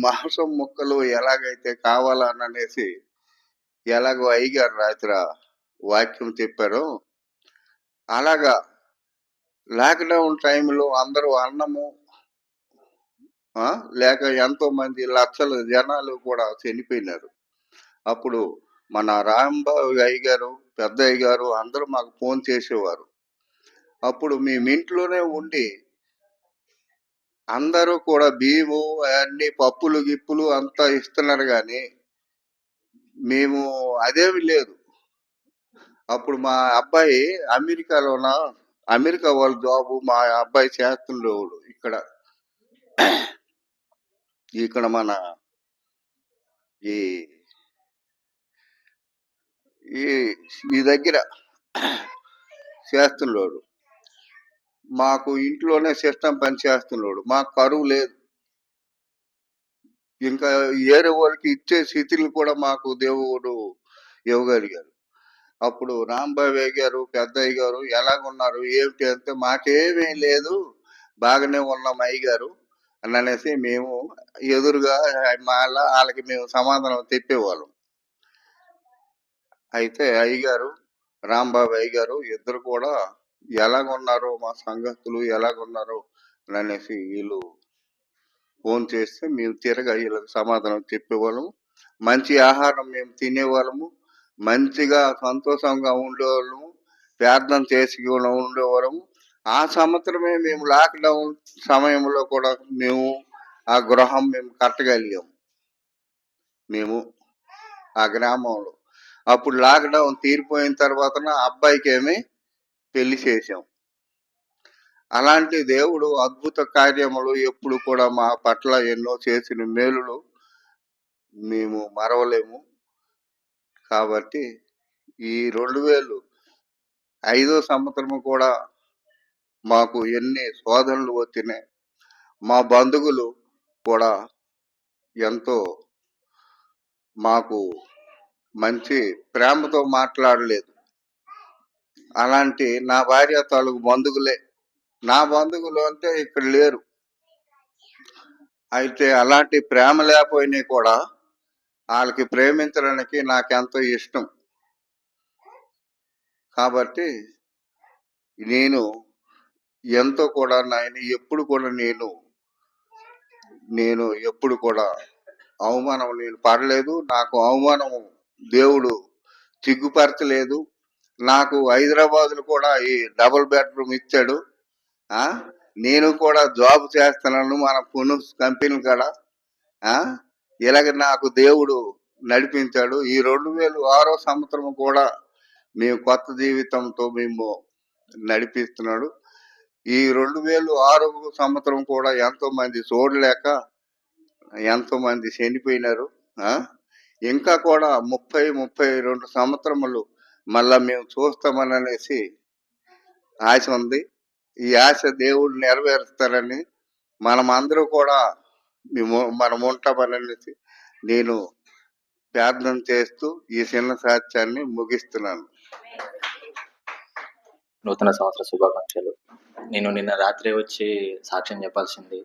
మాంసం ముక్కలు ఎలాగైతే కావాలనేసి ఎలాగో అయ్యగారు రాత్రి వాక్యం చెప్పారో అలాగా లాక్డౌన్ టైంలో అందరూ అన్నము లేక ఎంతో మంది లక్షల జనాలు కూడా చనిపోయినారు. అప్పుడు మన రాంబాబు అయ్య గారు, పెద్ద అయ్య గారు అందరూ మాకు ఫోన్ చేసేవారు. అప్పుడు మేము ఇంట్లోనే ఉండి అందరూ కూడా బియ్యము అన్ని పప్పులు గిప్పులు అంతా ఇస్తున్నారు, కానీ మేము అదేమి లేదు. అప్పుడు మా అబ్బాయి అమెరికా వాళ్ళ జాబు మా అబ్బాయి చేస్తుండేవాడు. ఇక్కడ మన ఈ దగ్గర చేస్తున్నాడు. మాకు ఇంట్లోనే సిస్టమ్ పని చేస్తున్నాడు. మాకు కరువు లేదు. ఇంకా ఏరే వాళ్ళకి ఇచ్చే స్థితిని కూడా మాకు దేవుడు ఇవ్వగలిగారు. అప్పుడు రాంబాబు గారు, పెద్దయ్య గారు ఎలాగున్నారు ఏమిటి అంటే మాకేమీ లేదు, బాగానే ఉన్నాం అయ్యగారు అని అనేసి మేము ఎదురుగా వాళ్ళకి మేము సమాధానం చెప్పేవాళ్ళం. అయితే అయ్యగారు, రాంబాబు అయ్య గారు ఇద్దరు కూడా ఎలాగున్నారో మా సంగతులు ఎలాగున్నారో అని అనేసి వీళ్ళు ఫోన్ చేస్తే మేము తిరగా వీళ్ళకి సమాధానం చెప్పేవాళ్ళము. మంచి ఆహారం మేము తినేవాళ్ళము, మంచిగా సంతోషంగా ఉండేవాళ్ళము, ప్రార్థన చేసి ఉండేవాళ్ళము. ఆ సంవత్సరమే మేము లాక్డౌన్ సమయంలో కూడా మేము ఆ గృహం మేము కట్టగలిగాము. మేము ఆ గ్రామంలో అప్పుడు లాక్డౌన్ తీరిపోయిన తర్వాత అబ్బాయికి ఏమి పెళ్లి చేసాం. అలాంటి దేవుడు అద్భుత కార్యములు ఎప్పుడు కూడా మా పట్ల ఎన్నో చేసిన మేలులు మేము మరవలేము. కాబట్టి ఈ 2005 సంవత్సరము కూడా మాకు ఎన్ని శోధనలు వచ్చినాయి. మా బంధువులు కూడా ఎంతో మాకు మంచి ప్రేమతో మాట్లాడలేదు. అలాంటి నా భార్య తాలూకు బంధువులే, నా బంధువులు అంటే ఇక్కడ లేరు. అయితే అలాంటి ప్రేమ లేకపోయినా కూడా వాళ్ళకి ప్రేమించడానికి నాకెంతో ఇష్టం. కాబట్టి నేను ఎంతో కూడా నాయన ఎప్పుడు కూడా నేను ఎప్పుడు కూడా అవమానం నేను పడలేదు. నాకు అవమానం దేవుడు సిగ్గుపరచలేదు. నాకు హైదరాబాద్లో కూడా ఈ డబుల్ బెడ్రూమ్ ఇచ్చాడు. ఆ నేను కూడా జాబ్ చేస్తున్నాను మన పును కంపెనీ కాడ. ఆ ఇలాగ నాకు దేవుడు నడిపించాడు. ఈ 2006 సంవత్సరం కూడా మేము కొత్త జీవితంతో మేము నడిపిస్తున్నాడు. ఈ 2006 సంవత్సరం కూడా ఎంతో మంది చూడలేక ఎంతో మంది చనిపోయినారు. ఆ ఇంకా కూడా 32 సంవత్సరములు మళ్ళా మేము చూస్తామని అనేసి ఆశ ఉంది. ఈ ఆశ దేవుడు నెరవేరుస్తారని మనమందరూ కూడా మనం ఉంటామని అనేసి నేను ప్రార్థన చేస్తూ ఈ చిన్న సాక్ష్యాన్ని ముగిస్తున్నాను. నూతన సంవత్సర శుభాకాంక్షలు. నేను నిన్న రాత్రి వచ్చి సాక్ష్యం చెప్పాల్సింది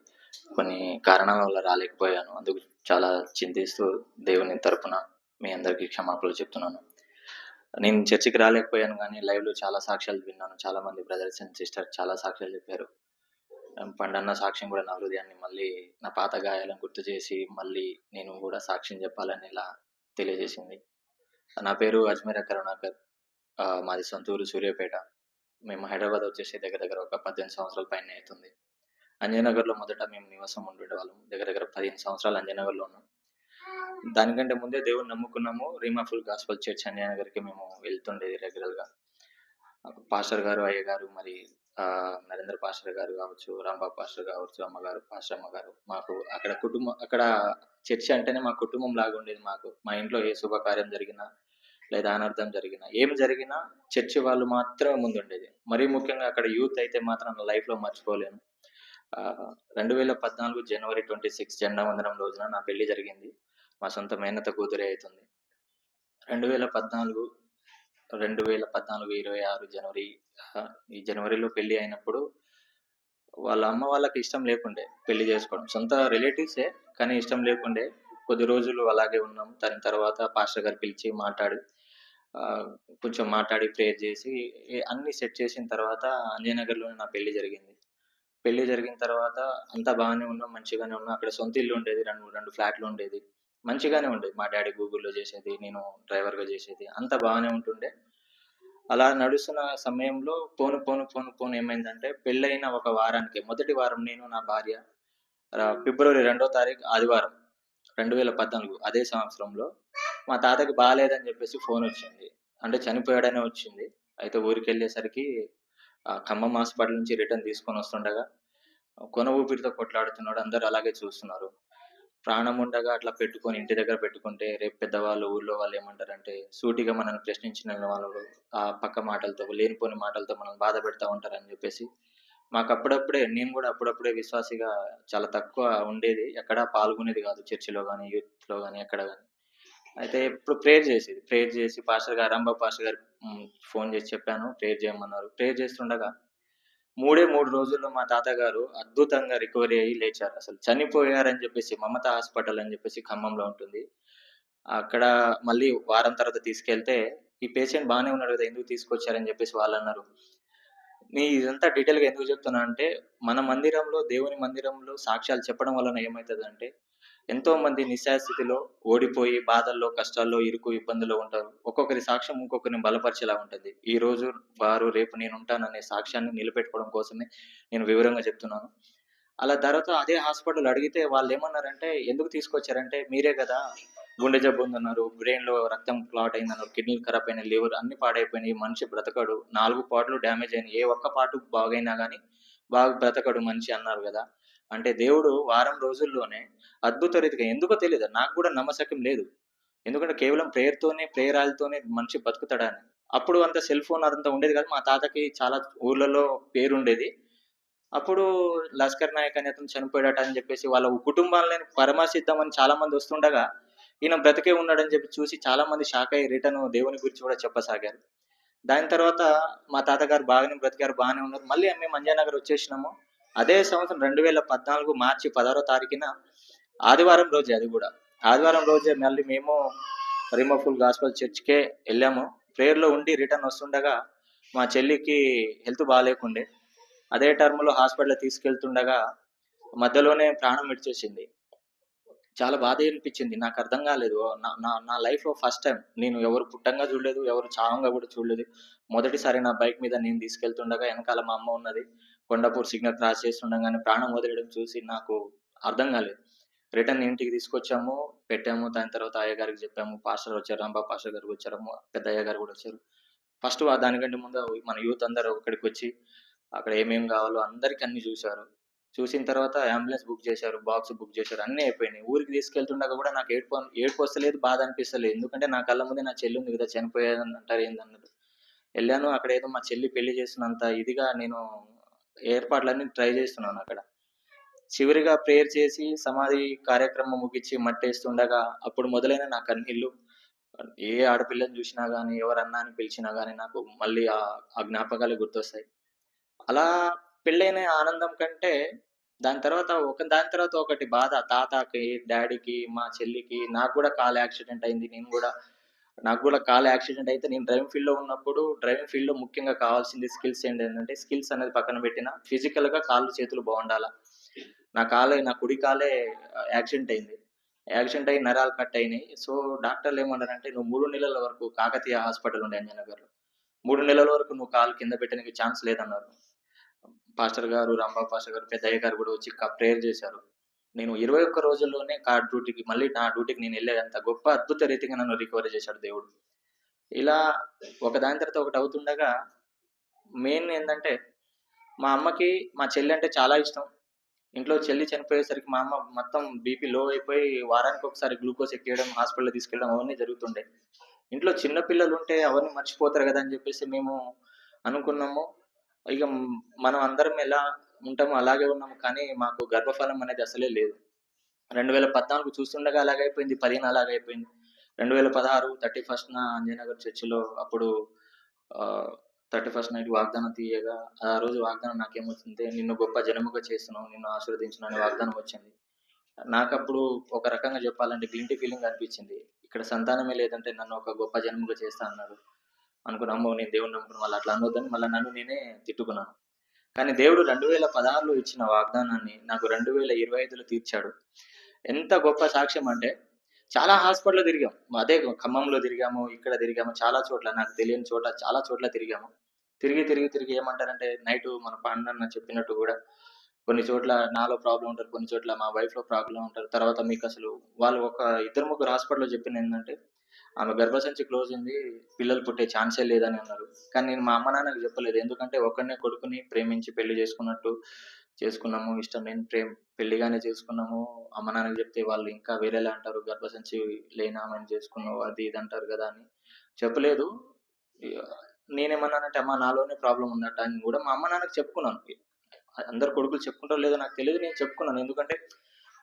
కొన్ని కారణాల వల్ల రాలేకపోయాను. అందుకు చాలా చింతిస్తూ దేవుని తరపున మీ అందరికీ క్షమాపణలు చెప్తున్నాను. నేను చర్చికి రాలేకపోయాను, కానీ లైవ్లో చాలా సాక్ష్యాలు విన్నాను. చాలామంది బ్రదర్స్ అండ్ సిస్టర్ చాలా సాక్ష్యాలు చెప్పారు. పండన్న సాక్ష్యం కూడా నా హృదయాన్ని మళ్ళీ నా పాత గాయాలను గుర్తు చేసి మళ్ళీ నేను కూడా సాక్ష్యం చెప్పాలని ఇలా తెలియజేసింది. నా పేరు అజ్మీరా కరుణాకర్. మాది సొంతూరు సూర్యాపేట. మేము హైదరాబాద్ వచ్చేసి దగ్గర ఒక 18 సంవత్సరాల పైన అవుతుంది. అంజనగర్లో మొదట మేము నివాసం ఉండేవాళ్ళం. దగ్గర 15 సంవత్సరాలు అంజనగర్లో ఉన్నాం. దానికంటే ముందే దేవుని నమ్ముకున్నాము. రీమా ఫుల్ గాస్పల్ చర్చ్ అంజనగర్కి మేము వెళ్తుండేది రెగ్యులర్గా. పాస్టర్ గారు, అయ్య గారు, మరి నరేంద్ర పాస్టర్ గారు కావచ్చు, రాంబాబు పాస్టర్ కావచ్చు, అమ్మగారు, పాస్టర్ అమ్మగారు, మాకు అక్కడ చర్చ్ అంటేనే మా కుటుంబం లాగా ఉండేది. మా ఇంట్లో ఏ శుభకార్యం జరిగినా లేదా అనర్థం జరిగినా ఏం జరిగినా చర్చి వాళ్ళు మాత్రమే ముందుండేది. మరీ ముఖ్యంగా అక్కడ యూత్ అయితే మాత్రం నా లైఫ్లో మర్చిపోలేను. 2014 జనవరి 26 జెండా వందనం రోజున నా పెళ్లి జరిగింది. మా సొంత మేనత కూతురే అవుతుంది. 2014 26 జనవరి, ఈ జనవరిలో పెళ్లి అయినప్పుడు వాళ్ళ అమ్మ వాళ్ళకి ఇష్టం లేకుండే పెళ్లి చేసుకోవడం. సొంత రిలేటివ్సే, కానీ ఇష్టం లేకుండే. కొద్ది రోజులు అలాగే ఉన్నాం. దాని తర్వాత పాస్టర్ గారు పిలిచి కొంచెం మాట్లాడి ప్రేయర్ చేసి అన్ని సెట్ చేసిన తర్వాత అంజయనగర్లోనే నా పెళ్లి జరిగింది. పెళ్లి జరిగిన తర్వాత అంతా బాగానే ఉన్నాం, మంచిగానే ఉన్నాం. అక్కడ సొంత ఇల్లు ఉండేది, రెండు ఫ్లాట్లు ఉండేది, మంచిగానే ఉండేది. మా డాడీ గూగుల్లో చేసేది, నేను డ్రైవర్గా చేసేది, అంతా బాగానే ఉంటుండే. అలా నడుస్తున్న సమయంలో పోను ఏమైందంటే పెళ్ళైన ఒక వారానికి, మొదటి వారం నేను నా భార్య ఫిబ్రవరి 2వ తారీఖు ఆదివారం 2014 అదే సంవత్సరంలో మా తాతకి బాగాలేదని చెప్పేసి ఫోన్ వచ్చింది. అంటే చనిపోయాడనే వచ్చింది. అయితే ఊరికి వెళ్ళేసరికి ఖమ్మం హాస్పిటల్ నుంచి రిటర్న్ తీసుకొని వస్తుండగా కొన ఊపిరితో కొట్లాడుతున్నాడు. అందరు అలాగే చూస్తున్నారు. ప్రాణం ఉండగా అట్లా పెట్టుకొని ఇంటి దగ్గర పెట్టుకుంటే రేపు పెద్దవాళ్ళు ఊళ్ళో వాళ్ళు ఏమంటారంటే సూటిగా మనల్ని ప్రశ్నించిన వాళ్ళు ఆ పక్క మాటలతో, లేనిపోని మాటలతో మనం బాధ పెడతా ఉంటారని చెప్పేసి మాకు నేను కూడా అప్పుడప్పుడే విశ్వాసిగా చాలా తక్కువ ఉండేది. ఎక్కడ పాల్గొనేది కాదు, చర్చిలో కానీ యూత్లో కానీ ఎక్కడ కానీ. అయితే ఇప్పుడు ప్రేయర్ చేసి పాస్టర్ గారు, రాంబాబు పాస్టర్ గారు ఫోన్ చేసి చెప్పాను, ప్రేయర్ చేయమన్నారు. ప్రేయర్ చేస్తుండగా 3 రోజుల్లో మా తాతగారు అద్భుతంగా రికవరీ అయ్యి లేచారు. అసలు చనిపోయారని చెప్పేసి మమత హాస్పిటల్ అని చెప్పేసి ఖమ్మంలో ఉంటుంది. అక్కడ మళ్ళీ వారం తర్వాత తీసుకెళ్తే ఈ పేషెంట్ బాగానే ఉన్నాడు కదా, ఎందుకు తీసుకొచ్చారని చెప్పేసి వాళ్ళు అన్నారు. ఇదంతా డీటెయిల్గా ఎందుకు చెప్తున్నా అంటే మన మందిరంలో, దేవుని మందిరంలో సాక్ష్యాలు చెప్పడం వలన ఏమవుతుందంటే ఎంతో మంది నిస్సాయ ఓడిపోయి బాధల్లో, కష్టాల్లో, ఇరుకు ఇబ్బందుల్లో ఉంటారు. ఒక్కొక్కరి సాక్ష్యం ఇంకొకరిని బలపరిచేలా ఉంటుంది. ఈ రోజు వారు, రేపు నేను ఉంటాననే సాక్ష్యాన్ని నిలబెట్టుకోవడం కోసమే నేను వివరంగా చెప్తున్నాను. అలా తర్వాత అదే హాస్పిటల్ అడిగితే వాళ్ళు ఏమన్నారంటే ఎందుకు తీసుకొచ్చారంటే మీరే కదా గుండె జబ్బు ఉందన్నారు, బ్రెయిన్లో రక్తం క్లాట్ అయిందన్నారు, కిడ్నీలు ఖరాబ్ అయినాయి, లివర్ అన్ని పాడైపోయినాయి, మనిషి బ్రతకడు, 4 పార్ట్లు డ్యామేజ్ అయినాయి, ఏ ఒక్క పార్ట్ బాగైనా కానీ బాగా బ్రతకడు మనిషి అన్నారు కదా. అంటే దేవుడు వారం రోజుల్లోనే అద్భుత రీతిగా, ఎందుకో తెలియదు, నాకు కూడా నమ్మశక్యం లేదు. ఎందుకంటే కేవలం ప్రేయర్ ఆయిల్తోనే మనిషి బతుకుతాడని. అప్పుడు అంత సెల్ ఫోన్ అదంతా ఉండేది కాదు. మా తాతకి చాలా ఊర్లలో పేరుండేది. అప్పుడు లస్కర్ నాయక్ అనే అతను చనిపోయాడట అని చెప్పేసి వాళ్ళ కుటుంబాలను పరామర్శిద్దామని చాలా మంది వస్తుండగా ఈయన బ్రతికే ఉన్నాడని చెప్పి చూసి చాలా మంది షాక్ అయ్యి రిటర్న్ దేవుని గురించి కూడా చెప్పసాగారు. దాని తర్వాత మా తాతగారు బాగానే బ్రతికారు, బాగానే ఉన్నారు. మళ్ళీ మేము అంజనగర్ వచ్చేసినాము. అదే సంవత్సరం 2014 మార్చి 16వ తారీఖున ఆదివారం రోజే, అది కూడా ఆదివారం రోజే మళ్ళీ మేము రీమా ఫుల్ గాస్పల్ చర్చ్కే వెళ్ళాము. ప్రేయర్లో ఉండి రిటర్న్ వస్తుండగా మా చెల్లికి హెల్త్ బాగాలేకుండే. అదే టర్మ్లో హాస్పిటల్ తీసుకెళ్తుండగా మధ్యలోనే ప్రాణం విడిచేసింది. చాలా బాధ అనిపించింది. నాకు అర్థం కాలేదు. నా నా నా లైఫ్‌లో ఫస్ట్ టైం నేను ఎవరు పుట్టంగా చూడలేదు. ఎవరు చావంగా కూడా చూడలేదు. మొదటిసారి నా బైక్ మీద నేను తీసుకెళ్తుండగా వెనకాల మా అమ్మ ఉన్నది. కొండాపూర్ సిగ్నల్ క్రాస్ చేస్తుండగానే ప్రాణం వదిలేయడం చూసి నాకు అర్థం కాలేదు. రిటర్న్ ఇంటికి తీసుకొచ్చాము, పెట్టాము. దాని తర్వాత అయ్యగారికి చెప్పాము. పాస్టర్ వచ్చారు. రాంబాబు పాస్టర్ గారు వచ్చారు. పెద్ద అయ్యగారు కూడా వచ్చారు. ఫస్ట్ దానికంటే ముందు మన యూత్ అందరూ ఇక్కడికొచ్చి అక్కడ ఏమేం కావాలో అందరికి అన్ని చూశారు. చూసిన తర్వాత అంబులెన్స్ బుక్ చేశారు, బాక్స్ బుక్ చేశారు, అన్నీ అయిపోయినాయి. ఊరికి తీసుకెళ్తుండగా కూడా నాకు ఏడుపు వస్తలేదు, బాధ అనిపిస్తలేదు. ఎందుకంటే నా కళ్ళ ముందే నా చెల్లి ఉంది కదా, చనిపోయేదని అంటారు ఏందన్నట్టు వెళ్ళాను. అక్కడ ఏదో మా చెల్లి పెళ్లి చేస్తున్నంత ఇదిగా నేను ఏర్పాట్లన్నీ ట్రై చేస్తున్నాను అక్కడ. చివరిగా ప్రేయర్ చేసి సమాధి కార్యక్రమం ముగించి మట్టేస్తుండగా అప్పుడు మొదలైన నా కన్నీళ్ళు. ఏ ఆడపిల్లని చూసినా గానీ, ఎవరన్నా అని పిలిచినా గానీ నాకు మళ్ళీ ఆ జ్ఞాపకాలే గుర్తొస్తాయి. అలా పెళ్ళైన ఆనందం కంటే దాని తర్వాత ఒకటి బాధ. తాతకి, డ్యాడీకి, మా చెల్లికి, నాకు కూడా కాలు యాక్సిడెంట్ అయింది. నాకు కూడా కాలు యాక్సిడెంట్ అయితే నేను డ్రైవింగ్ ఫీల్డ్‌లో ఉన్నప్పుడు డ్రైవింగ్ ఫీల్డ్‌లో ముఖ్యంగా కావాల్సింది స్కిల్స్ ఏంటంటే స్కిల్స్ అనేది పక్కన పెట్టిన ఫిజికల్‌గా కాళ్ళు, చేతులు బాగుండాల. నా కుడి కాలే యాక్సిడెంట్ అయింది. యాక్సిడెంట్ అయ్యి నరాలు కట్ అయినాయి. సో, డాక్టర్లు ఏమన్నారంటే, "నువ్వు 3 నెలల వరకు" కాకతీయ హాస్పిటల్ ఉండే అంజనగర్‌లో. 3 నెలల వరకు నువ్వు కాలు కింద పెట్టడానికి ఛాన్స్ లేదన్నారు. పాస్టర్ గారు, రాంబాబు పాస్టర్ గారు, పెద్దయ్య గారు కూడా వచ్చి ప్రేయర్ చేశారు. నేను 21 రోజుల్లోనే మళ్ళీ నా డ్యూటీకి నేను వెళ్ళేంత గొప్ప అద్భుత రీతిగా నన్ను రికవరీ చేశాడు దేవుడు. ఇలా ఒకదాని తర్వాత ఒకటి అవుతుండగా మెయిన్ ఏందంటే మా అమ్మకి మా చెల్లి అంటే చాలా ఇష్టం. ఇంట్లో చెల్లి చనిపోయేసరికి మా అమ్మ మొత్తం బీపీ లో అయిపోయి వారానికి ఒకసారి గ్లూకోజ్ ఎక్కియడం, హాస్పిటల్‌కి తీసుకెళ్ళడం అవన్నీ జరుగుతుండే. ఇంట్లో చిన్న పిల్లలుంటే అవన్నీ మర్చిపోతారు కదా అని చెప్పేసి మేము అనుకున్నాము. ఇక మనం అందరం ఎలా ఉంటామో అలాగే ఉన్నాము. కానీ మాకు గర్భఫలం అనేది అసలే లేదు. 2014 చూస్తుండగా అలాగైపోయింది. 15 అలాగైపోయింది. 2016 31న అంజనగర్ చర్చిలో అప్పుడు 31st నైట్ వాగ్దానం తీయగా ఆ రోజు వాగ్దానం నాకేమొచ్చిందంటే, నిన్ను గొప్ప జనముగా చేస్తున్నాను, నిన్ను ఆశీర్వదించును అనే వాగ్దానం వచ్చింది. నాకప్పుడు ఒక రకంగా చెప్పాలంటే గిల్టీ ఫీలింగ్ అనిపించింది. ఇక్కడ సంతానమే లేదంటే నన్ను ఒక గొప్ప జనముగా చేస్తా అన్నాడు. అనుకున్నా, అమ్మో! నేను దేవుడిని నమ్ముకున్నాను. మళ్ళీ అట్లా అనొద్దని మళ్ళీ నన్ను నేనే తిట్టుకున్నాను. కానీ దేవుడు 2016లో ఇచ్చిన వాగ్దానాన్ని నాకు 2025లో తీర్చాడు. ఎంత గొప్ప సాక్ష్యం అంటే చాలా హాస్పిటల్‌లో తిరిగాం. అదే ఖమ్మంలో తిరిగాము, ఇక్కడ తిరిగాము, చాలా చోట్ల నాకు తెలియని చోట చాలా చోట్ల తిరిగాము. తిరిగి ఏమంటారంటే నైటు మన పండన్న చెప్పినట్టు గూడా కొన్ని చోట్ల నాలో ప్రాబ్లమ్ ఉంటారు. కొన్ని చోట్ల మా వైఫ్‌లో ప్రాబ్లమ్ ఉంటారు. తర్వాత మీకసలు వాళ్ళు ఒక ఇద్దరు ముగ్గురు హాస్పిటల్‌లో చెప్పిందేంటంటే, ఆమె గర్భసంచి క్లోజ్ ఉంది. పిల్లలు పుట్టే ఛాన్సే లేదని అన్నారు. కానీ నేను మా అమ్మ నాన్నకి చెప్పలేదు. ఎందుకంటే ఒక్కడినే కొడుకుని ప్రేమించి పెళ్లి చేసుకున్నట్టు చేసుకున్నాము. ఇష్టం లేని పెళ్లిగానే చేసుకున్నాము. అమ్మ నాన్నకి చెప్తే వాళ్ళు ఇంకా వేరేలా అంటారు. గర్భసంచి లేని ఆమెని చేసుకున్నావు అది ఇది అంటారు కదా అని చెప్పలేదు. ఇగ నేనేమన్నానంటే, అమ్మ నాలోనే ప్రాబ్లమ్ ఉందట అని కూడా మా అమ్మ నాన్నకి చెప్పుకున్నాను. అందరు కొడుకులు చెప్పుకుంటారో లేదో నాకు తెలియదు. నేను చెప్పుకున్నాను. ఎందుకంటే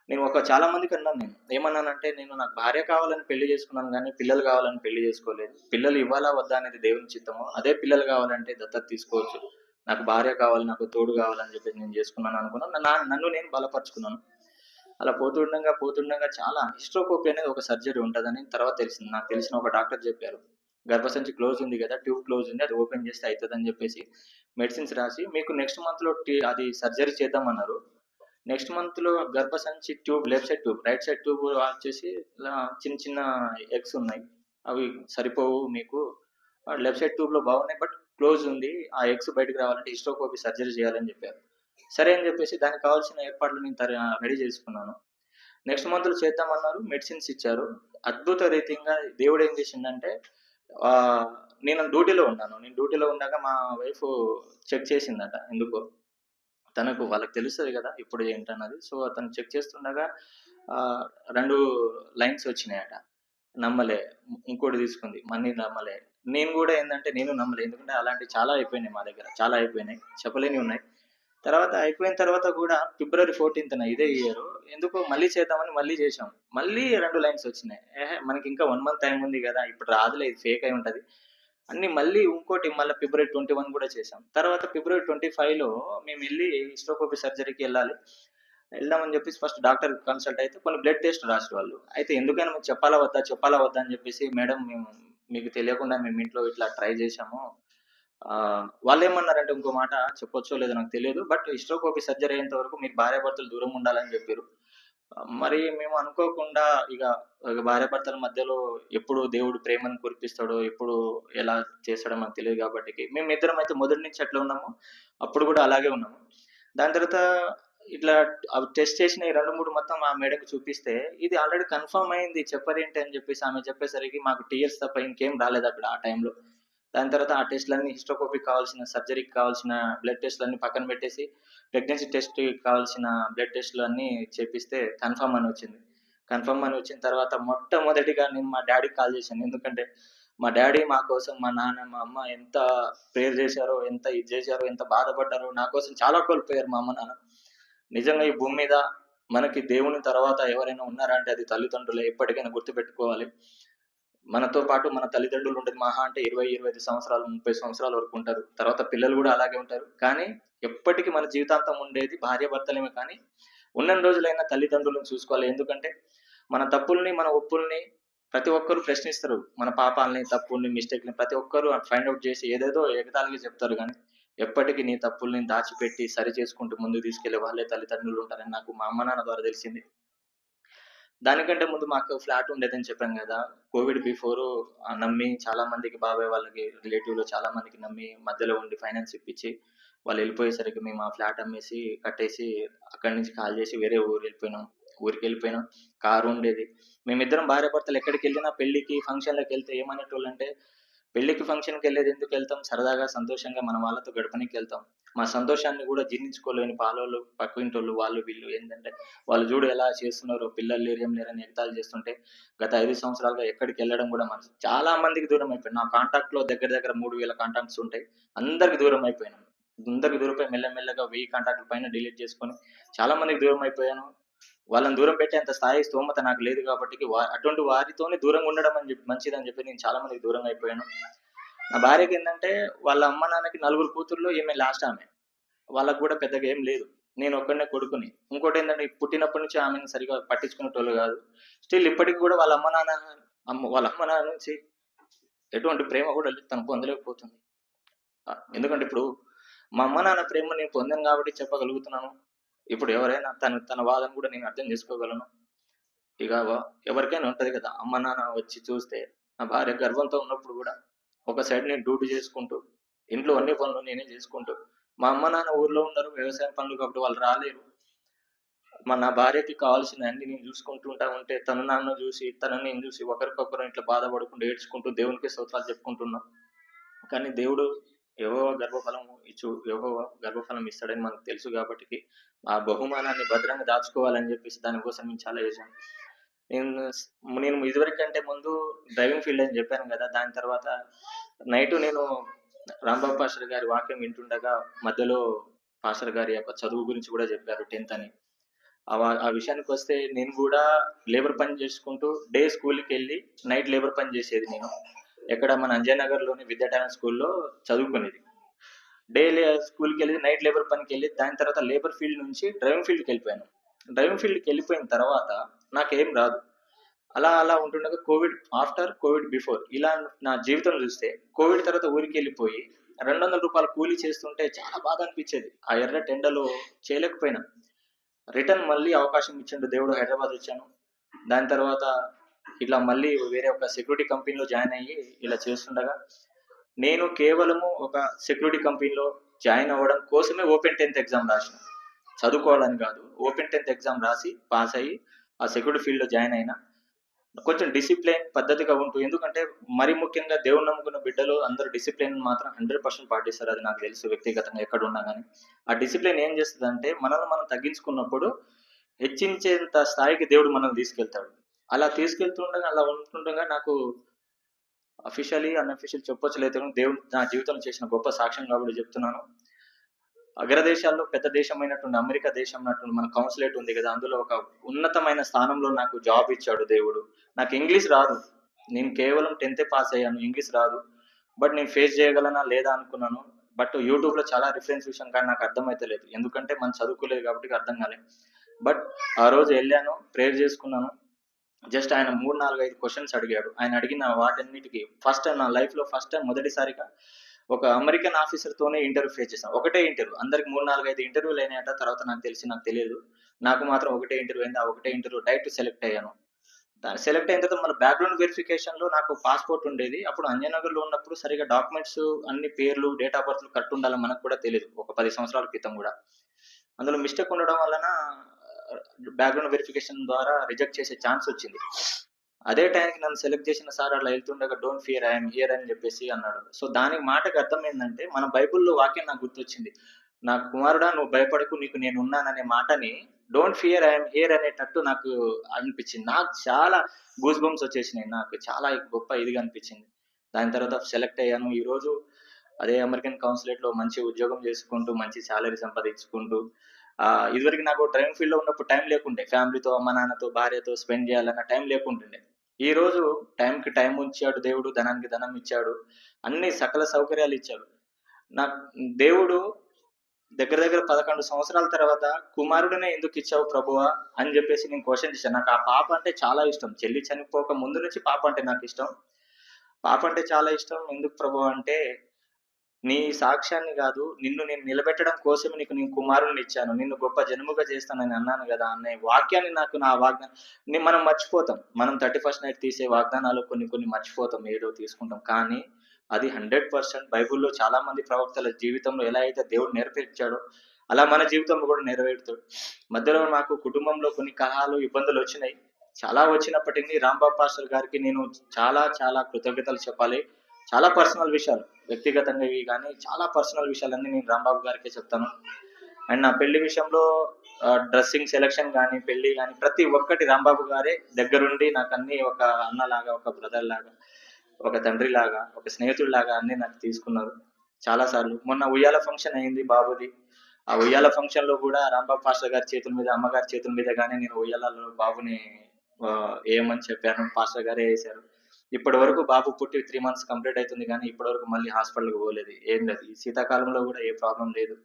నేను చాలా మందికి అన్నాను నేను. ఏమన్నానంటే, నేను నాకు భార్య కావాలని పెళ్లి చేసుకున్నాను గానీ, పిల్లలు కావాలని పెళ్లి చేసుకోలేదు. పిల్లలు ఇవ్వాలా వద్దా అనేది దేవుని చిత్తము. అదే పిల్లలు కావాలంటే దత్తత తీసుకోవచ్చు. నాకు భార్య కావాలి, నాకు తోడు కావాలని చెప్పేసి నేను చేసుకున్నాను అనుకున్నాను. నన్ను నేను బలపరుచుకున్నాను. అలా పోతుండగా చాలా హిస్టోకోపీ అనేది ఒక సర్జరీ ఉంటదని తర్వాత తెలిసింది. నాకు తెలిసిన ఒక డాక్టర్ చెప్పారు. గర్భసంచి క్లోజ్ ఉంది కదా! ట్యూబ్ క్లోజ్ ఉంది. అది ఓపెన్ చేస్తే అయితదని చెప్పేసి మెడిసిన్స్ రాసి, మీకు నెక్స్ట్ మంత్‌లో అది సర్జరీ చేద్దామన్నారు. నెక్స్ట్ మంత్‌లో గర్భసంచి tube left side tube, right side tube వచ్చేసి ఇలా చిన్న ఎగ్స్ ఉన్నాయి. అవి సరిపోవు మీకు. లెఫ్ట్ సైడ్ ట్యూబ్‌లో బాగున్నాయి. బట్ క్లోజ్ ఉంది. ఆ ఎగ్స్ బయటకు రావాలంటే హిస్టోకోపీ సర్జరీ చేయాలని చెప్పారు. సరే అని చెప్పేసి దానికి కావాల్సిన ఏర్పాట్లు నేను రెడీ చేసుకున్నాను. నెక్స్ట్ మంత్‌లో చేద్దామన్నారు. మెడిసిన్స్ ఇచ్చారు. అద్భుత రీతిగా దేవుడు ఏం చేసిండంటే, నేను డ్యూటీలో ఉన్నాను. నేను డ్యూటీలో ఉండగా మా వైఫ్ చెక్ చేసిందట ఎందుకో. తనకు వాళ్ళకి తెలుస్తది కదా! ఇప్పుడు ఏంటన్నది. సో, తను చెక్ చేస్తుండగా 2 లైన్స్ వచ్చినాయట. నమ్మలే. ఇంకోటి తీసుకుంది. మళ్ళీ నమ్మలే. నేను గూడా ఏందంటే నేను నమ్మలే. ఎందుకంటే అలాంటివి చాలా అయిపోయినాయి మా దగ్గర. చాలా అయిపోయినాయి. చెప్పలేనివి ఉన్నాయి. తర్వాత అయిపోయిన తర్వాత గూడా ఫిబ్రవరి 14థ్‌న ఇదే ఇయరు ఎందుకో మళ్ళీ చేద్దామని మళ్ళీ చేశాం. మళ్ళీ 2 లైన్స్ వచ్చినాయి. మనకింకా 1 మంత్ టైమ్ ఉంది గదా! ఇప్పుడు రాదులే ఇది ఫేక్ అయి ఉంటది. అన్ని మళ్ళీ ఇంకోటి ఫిబ్రవరి 21 కూడా చేశాం. తర్వాత ఫిబ్రవరి 25లో మేమెళ్లి హిస్టోకోపీ సర్జరీకి వెళ్దామని చెప్పేసి ఫస్ట్ డాక్టర్ కన్సల్ట్ అయితే కొన్ని బ్లడ్ టెస్ట్ రాసిరు వాళ్ళు. అయితే ఎందుకైనా మీకు చెప్పాలా వద్దా అని చెప్పేసి, మేడం మీకు తెలియకుండా మేము ఇంట్లో ఇట్లా ట్రై చేశాము. వాళ్ళేమన్నారంటే ఇంకో మాట చెప్పొచ్చో లేదో నాకు తెలియదు. బట్ హిస్టోకోపీ సర్జరీ అయ్యేంత వరకు మీరు భార్యాభర్తలు దూరం ఉండాలని చెప్పిరు. మరి మేము అనుకోకుండా ఇక భార్యాభర్తల మధ్యలో ఎప్పుడు దేవుడు ప్రేమను కురిపిస్తాడో, ఎప్పుడు ఎలా చేస్తాడో మాకు తెలియదు కాబట్టి మేమిద్దరం అయితే మొదటి నుంచి ఎట్లా ఉన్నామో అప్పుడు కూడా అలాగే ఉన్నాము. దాని తర్వాత ఇట్లా అవి టెస్ట్ చేసిన ఈ 2, 3 మొత్తం ఆ మేడంకి చూపిస్తే ఇది ఆల్రెడీ కన్ఫర్మ్ అయింది చెప్పరేంటి అని చెప్పేసి ఆమె చెప్పేసరికి మాకు టీయర్స్ తప్ప ఇంకేం రాలేదు అక్కడ ఆ టైంలో. దాని తర్వాత ఆ టెస్ట్‌లన్నీ హిస్టోస్కోపీకి కావాల్సిన, సర్జరీకి కావాల్సిన బ్లడ్ టెస్ట్‌లన్నీ పక్కన పెట్టేసి ప్రెగ్నెన్సీ టెస్ట్‌కి కావాల్సిన బ్లడ్ టెస్ట్‌లు అన్నీ చేపిస్తే కన్ఫర్మ్ అని వచ్చింది. కన్ఫర్మ్ అని వచ్చిన తర్వాత మొట్టమొదటిగా నేను మా డ్యాడీకి కాల్ చేశాను. ఎందుకంటే మా డ్యాడీ మా కోసం, మా నాన్న, మా అమ్మ ఎంత ప్రేయర్ చేశారో, ఎంత ఇది చేశారో, ఎంత బాధపడ్డారో, నా కోసం చాలా కోల్పోయారు మా అమ్మ, నాన్న. నిజంగా ఈ భూమి మీద మనకి దేవుని తర్వాత ఎవరైనా ఉన్నారా అంటే అది తల్లిదండ్రులే. ఎప్పటికైనా గుర్తుపెట్టుకోవాలి. మనతో పాటు మన తల్లిదండ్రులు ఉండేది మహా అంటే 20, 25 సంవత్సరాలు, 30 సంవత్సరాల వరకు ఉంటారు. తర్వాత పిల్లలు కూడా అలాగే ఉంటారు. కానీ ఎప్పటికీ మన జీవితాంతం ఉండేది భార్యాభర్తలేమే. కానీ ఉన్నన్ని రోజులైనా తల్లిదండ్రులను చూసుకోవాలి. ఎందుకంటే మన తప్పుల్ని, మన ఒప్పుల్ని ప్రతి ఒక్కరు ప్రశ్నిస్తారు. మన పాపాలని, తప్పుల్ని, మిస్టేక్‌ని ప్రతి ఒక్కరు ఫైండ్ ఔట్ చేసి ఏదేదో ఎగతాళిగా చెప్తారు. కానీ ఎప్పటికీ నీ తప్పుల్ని దాచిపెట్టి సరి చేసుకుంటూ ముందుకు తీసుకెళ్ళే వాళ్ళే తల్లిదండ్రులు ఉంటారని నాకు మా అమ్మ, నాన్న ద్వారా తెలిసింది. దానికంటే ముందు మాకు ఫ్లాట్ ఉండేదని చెప్పాను కదా! కోవిడ్ బిఫోరు నమ్మి చాలా మందికి, బాబాయ్ వాళ్ళకి, రిలేటివ్‌లో చాలా మందికి నమ్మి మధ్యలో ఉండి ఫైనాన్స్ ఇప్పించి వాళ్ళు వెళ్ళిపోయేసరికి మేము ఆ ఫ్లాట్ అమ్మేసి, కట్టేసి అక్కడి నుంచి కాల్ చేసి వేరే ఊరికెళ్ళిపోయినాం. కారు ఉండేది. మేమిద్దరం భార్యాభర్తలు ఎక్కడికెళ్ళినా పెళ్ళికి, ఫంక్షన్‌లకెళ్తే ఏమనేటోళ్ళంటే, పెళ్ళికి, ఫంక్షన్‌కెళ్ళేది ఎందుకెళ్తాం? సరదాగా, సంతోషంగా మన వాళ్ళతో గడపనీకెళ్తాం. మా సంతోషాన్ని కూడా జీర్ణించుకోలేని పాలోళ్ళు, పక్కింటోళ్ళు, వాళ్ళు వీళ్ళు ఏందంటే, వాళ్ళు చూడు ఎలా చేస్తున్నారో, పిల్లలు లేరు, ఏం లేరని ఎగతాళి చేస్తుంటే, గత 5 సంవత్సరాలుగా ఎక్కడికెళ్ళడం కూడా మనసు చాలా మందికి దూరం అయిపోయాను. నా కాంటాక్ట్‌లో దగ్గర దగ్గర 3000 కాంటాక్ట్స్ ఉంటాయి. అందరికి దూరం అయిపోయాను. అందరికి దూరమై మెల్లమెల్లగా 1000 కాంటాక్ట్‌ల పైన డిలీట్ చేసుకొని చాలా మందికి దూరం అయిపోయాను. వాళ్ళని దూరం పెట్టేంత స్థాయి, స్తోమత నాకు లేదు కాబట్టికి అటువంటి వారితోనే దూరంగా ఉండడం మంచిదని చెప్పి నేను చాలా మందికి దూరంగా అయిపోయాను. నా భార్యకేందంటే వాళ్ళ అమ్మ, నాన్నకి 4 కూతుర్లు, ఈమె లాస్ట్ ఆమె. వాళ్ళకి కూడా పెద్దగా ఏం లేదు. నేను ఒక్కడినే కొడుకుని. ఇంకోటేందంటే పుట్టినప్పటి నుంచి ఆమెను సరిగ్గా పట్టించుకునేటోళ్ళు కాదు. స్టిల్ ఇప్పటికి కూడా వాళ్ళ అమ్మ, నాన్న నుంచి ఎటువంటి ప్రేమ కూడా తను పొందలేకపోతుంది. ఎందుకంటే ఇప్పుడు మా అమ్మ, నాన్న ప్రేమ నేను పొందాను కాబట్టి చెప్పగలుగుతున్నాను. ఇప్పుడు ఎవరైనా తన బాధను కూడా నేను అర్థం చేసుకోగలను. ఇక ఎవరికైనా ఉంటది కదా! అమ్మ, నాన్న వచ్చి చూస్తే, నా భార్య గర్భంతో ఉన్నప్పుడు కూడా ఒక సైడ్ నేను డ్యూటీ చేసుకుంటూ, ఇంట్లో అన్ని పనులు నేనే చేసుకుంటూ, మా అమ్మ, నాన్న ఊర్లో ఉన్నారు. వ్యవసాయం పనులు కాబట్టి వాళ్ళు రాలేరు. నా భార్యకి కావాల్సినవన్నీ నేను చూసుకుంటూ ఉంటే తనను నేను చూసి ఒకరికొకరు ఇట్లా బాధపడుకుంటూ, ఏడ్చుకుంటూ దేవునికే స్తోత్రాలు చెప్పుకుంటున్నాం. కానీ దేవుడు యెహోవా గర్భఫలం ఇస్తాడని మనకు తెలుసు కాబట్టికి ఆ బహుమానాన్ని భద్రంగా దాచుకోవాలని చెప్పేసి దానికోసం నేను చాలా చేశాను. నేను ఇదివరకంటే ముందు డ్రైవింగ్ ఫీల్డ్ అని చెప్పాను కదా! దాని తర్వాత నైట్ నేను రాంబాబు పాస్టర్ గారి వాక్యం వింటుండగా మధ్యలో పాస్టర్ గారి యొక్క చదువు గురించి కూడా చెప్పారు 10th అని. ఆ విషయానికొస్తే నేను కూడా లేబర్ పని చేసుకుంటూ డే స్కూల్‌కెళ్ళి నైట్ లేబర్ పని చేసేది నేను. ఎక్కడ మన అంజయ్యనగర్‌లోని విద్యా టాలెంట్ స్కూల్‌లో చదువుకునేది. స్కూల్‌కెళ్ళి నైట్ లేబర్ పనికెళ్ళి దాని తర్వాత లేబర్ ఫీల్డ్ నుంచి డ్రైవింగ్ ఫీల్డ్‌కెళ్ళిపోయాను. డ్రైవింగ్ ఫీల్డ్‌కి వెళ్ళిపోయిన తర్వాత నాకేం రాదు. అలా ఉంటుండగా కోవిడ్ బిఫోర్ ఇలా నా జీవితం చూస్తే కోవిడ్ తర్వాత ఊరికెళ్ళిపోయి ₹200 కూలీ చేస్తుంటే చాలా బాధ అనిపించేది. ఆ ఎర్రటి ఎండలో చేయలేకపోయినా. రిటర్న్ మళ్ళీ అవకాశం ఇచ్చిండు దేవుడు. హైదరాబాద్ వచ్చాను. దాని తర్వాత ఇట్లా మళ్ళీ వేరే ఒక సెక్యూరిటీ కంపెనీలో జాయిన్ అయ్యి ఇలా చేస్తుండగా నేను కేవలము ఒక సెక్యూరిటీ కంపెనీలో జాయిన్ అవ్వడం కోసమే ఓపెన్ 10th ఎగ్జామ్ రాసిన. చదువుకోవాలని కాదు. ఓపెన్ 10th ఎగ్జామ్ రాసి పాస్ అయ్యి ఆ సెక్యూరిటీ ఫీల్డ్‌లో జాయిన్ అయినా. కొంచెం డిసిప్లిన్, పద్ధతిగా ఉంటూ, ఎందుకంటే మరి ముఖ్యంగా దేవుని నమ్ముకున్న బిడ్డలు అందరూ డిసిప్లిన్ మాత్రం 100% పాటిస్తారు. అది నాకు తెలుసు వ్యక్తిగతంగా ఎక్కడున్నా గానీ. ఆ డిసిప్లిన్ ఏం చేస్తదంటే మనల్ని మనం తగ్గించుకున్నప్పుడు హెచ్చించేంత స్థాయికి దేవుడు మనల్ని తీసుకెళ్తాడు. అలా ఉంటుండగా నాకు అఫీషియల్లీ, అన్‌అఫీషియల్ చెప్పొచ్చలేదు కానీ దేవుడు నా జీవితంలో చేసిన గొప్ప సాక్ష్యం కాబట్టి చెప్తున్నాను. అగ్రదేశాల్లో పెద్ద దేశమైనటువంటి అమెరికా దేశం ఉన్నటువంటి మన కౌన్సిలేట్ ఉంది కదా! అందులో ఒక ఉన్నతమైన స్థానంలో నాకు జాబ్ ఇచ్చాడు దేవుడు. నాకు ఇంగ్లీష్ రాదు. నేను కేవలం 10th పాస్ అయ్యాను. ఇంగ్లీష్ రాదు. బట్ నేను ఫేస్ చేయగలనా లేదా అనుకున్నాను. బట్ యూట్యూబ్‌లో చాలా రిఫరెన్స్ చూసాను కానీ నాకు అర్థమైతలేదు. ఎందుకంటే మనం చదువుకోలేదు కాబట్టి అర్థం కాలేదు. బట్ ఆ రోజు వెళ్ళాను, ప్రేయర్ చేసుకున్నాను. జస్ట్ ఆయన 3, 4, 5 క్వెషన్స్ అడిగాడు. ఆయన అడిగిన వాటన్నిటికి నా లైఫ్‌లో ఫస్ట్ టైం మొదటిసారిగా ఒక అమెరికన్ ఆఫీసర్‌తోనే ఇంటర్వ్యూ ఫేస్ చేశాను. ఒకటే ఇంటర్వ్యూ. అందరికి 3, 4, 5 ఇంటర్వ్యూలు అయినాయట. తర్వాత నాకు తెలియదు. నాకు మాత్రం ఒకటే ఇంటర్వ్యూ అయింది. ఆ ఒకటే ఇంటర్వ్యూ డైరెక్ట్ సెలెక్ట్ అయ్యాను. సెలెక్ట్ అయిన తర్వాత మళ్ళీ బ్యాక్‌గ్రౌండ్ వెరిఫికేషన్‌లో నాకు పాస్‌పోర్ట్ ఉండేది. అప్పుడు అంజనగర్‌లో ఉన్నప్పుడు సరిగ్గా డాక్యుమెంట్స్ అన్ని పేర్లు, డేట్ ఆఫ్ బర్త్‌లు కరెక్ట్ ఉండాలని మనకు కూడా తెలీదు. ఒక 10 సంవత్సరాల క్రితం గూడా. అందులో మిస్టేక్ ఉండడం వలన బ్యాక్‌గ్రౌండ్ వెరిఫికేషన్ ద్వారా రిజెక్ట్ చేసే ఛాన్స్ వచ్చింది. అదే టైంకి నన్ను సెలెక్ట్ చేసిన సార్ అట్లా వెళ్తుండగా don't fear I am here అని చెప్పేసి అన్నాడు. సో దాని మాటకి అర్థం ఏందంటే మన బైబిల్‌లో వాక్యం నాకు గుర్తొచ్చింది. నా కుమారుడా నువ్వు భయపడకు నీకు నేనున్నాననే మాటని don't fear I am here అనేటట్టు నాకు అనిపించింది. నాకు చాలా గూస్ బంప్స్ వచ్చేసినాయి. నాకు చాలా గొప్ప ఇదిగా అనిపించింది. దాని తర్వాత సెలెక్ట్ అయ్యాను. ఈరోజు అదే అమెరికన్ కౌన్సిలేట్‌లో మంచి ఉద్యోగం చేసుకుంటూ, మంచి సాలరీ సంపాదించుకుంటూ ఇదివరకు నాకు డ్రైవింగ్ ఫీల్డ్‌లో ఉన్నప్పుడు టైం లేకుండే. ఫ్యామిలీతో, అమ్మ, నాన్నతో, భార్యతో స్పెండ్ చేయాలన్న టైం లేకుంటుండే. ఈరోజు టైంకి టైం ఉంచాడు దేవుడు, ధనానికి ధనం ఇచ్చాడు. అన్ని సకల సౌకర్యాలు ఇచ్చాడు. నాకు దేవుడు దగ్గర దగ్గర 11 సంవత్సరాల తర్వాత కుమారుడినే ఎందుకు ఇచ్చావు ప్రభువా అని చెప్పేసి నేను క్వశ్చన్ చేశాను. నాకు ఆ పాప అంటే చాలా ఇష్టం. చెల్లి చనిపోక ముందు నుంచి పాప అంటే నాకు ఇష్టం. పాప అంటే చాలా ఇష్టం. ఎందుకు ప్రభువా అంటే నీ సాక్ష్యాన్ని కాదు నిన్ను నేను నిలబెట్టడం కోసమే నీకు నేను కుమారుడిని ఇచ్చాను. నిన్ను గొప్ప జనముగా చేస్తానని అన్నాను కదా అనే వాక్యాన్ని నాకు నా వాగ్దానం మనం మర్చిపోతాం. మనం 31st నైట్ తీసే వాగ్దానాలు కొన్ని మర్చిపోతాం. ఏదో తీసుకుంటాం. కానీ అది 100% బైబిల్‌లో చాలా మంది ప్రవక్తల జీవితంలో ఎలా అయితే దేవుడు నెరవేర్చాడో అలా మన జీవితంలో కూడా నెరవేరుతాడు. మధ్యలో నాకు కుటుంబంలో కొన్ని కలహాలు, ఇబ్బందులు వచ్చినాయి. చాలా వచ్చినప్పటికీ రాంబాబు పాస్టర్ గారికి నేను చాలా కృతజ్ఞతలు చెప్పాలి. చాలా పర్సనల్ విషయాలు, వ్యక్తిగతంగా ఇవి కానీ చాలా పర్సనల్ విషయాలన్నీ నేను రాంబాబు గారికే చెప్తాను. అండ్ నా పెళ్లి విషయంలో డ్రెస్సింగ్ సెలెక్షన్ కానీ, పెళ్లి కానీ ప్రతి ఒక్కటి రాంబాబు గారే దగ్గరుండి నాకు అన్ని ఒక అన్నలాగా, ఒక బ్రదర్ లాగా, ఒక తండ్రి లాగా, ఒక స్నేహితుడిలాగా అన్ని నాకు తీసుకున్నారు చాలా సార్లు. మొన్న ఉయ్యాల ఫంక్షన్ అయింది బాబుది. ఆ ఉయ్యాల ఫంక్షన్ లో కూడా రాంబాబు పాస్టర్ గారి చేతుల మీద, అమ్మగారి చేతుల మీద కానీ నేను ఉయ్యాలలో బాబుని వేయమని చెప్పాను. పాస్టర్ గారే వేశారు. ఇప్పటి వరకు బాబు పుట్టి 3 మంత్స్ కంప్లీట్ అవుతుంది కానీ ఇప్పటి వరకు మళ్ళీ హాస్పిటల్కి పోలేదు. ఏం లేదు. ఈ శీతాకాలంలో కూడా ఏ ప్రాబ్లం లేదు.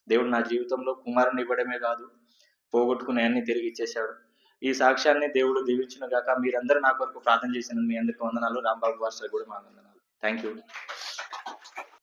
దేవుడు నా జీవితంలో కుమారుని ఇవ్వడమే కాదు, పోగొట్టుకునే అన్ని తిరిగి ఇచ్చేశాడు. ఈ సాక్ష్యాన్ని దేవుడు దీవించును గాక. మీరందరూ నా కొరకు ప్రార్థన చేసిన మీ అందరికీ వందనాలు. రాంబాబు పాస్టర్ కూడా మా వందనాలు. Thank you.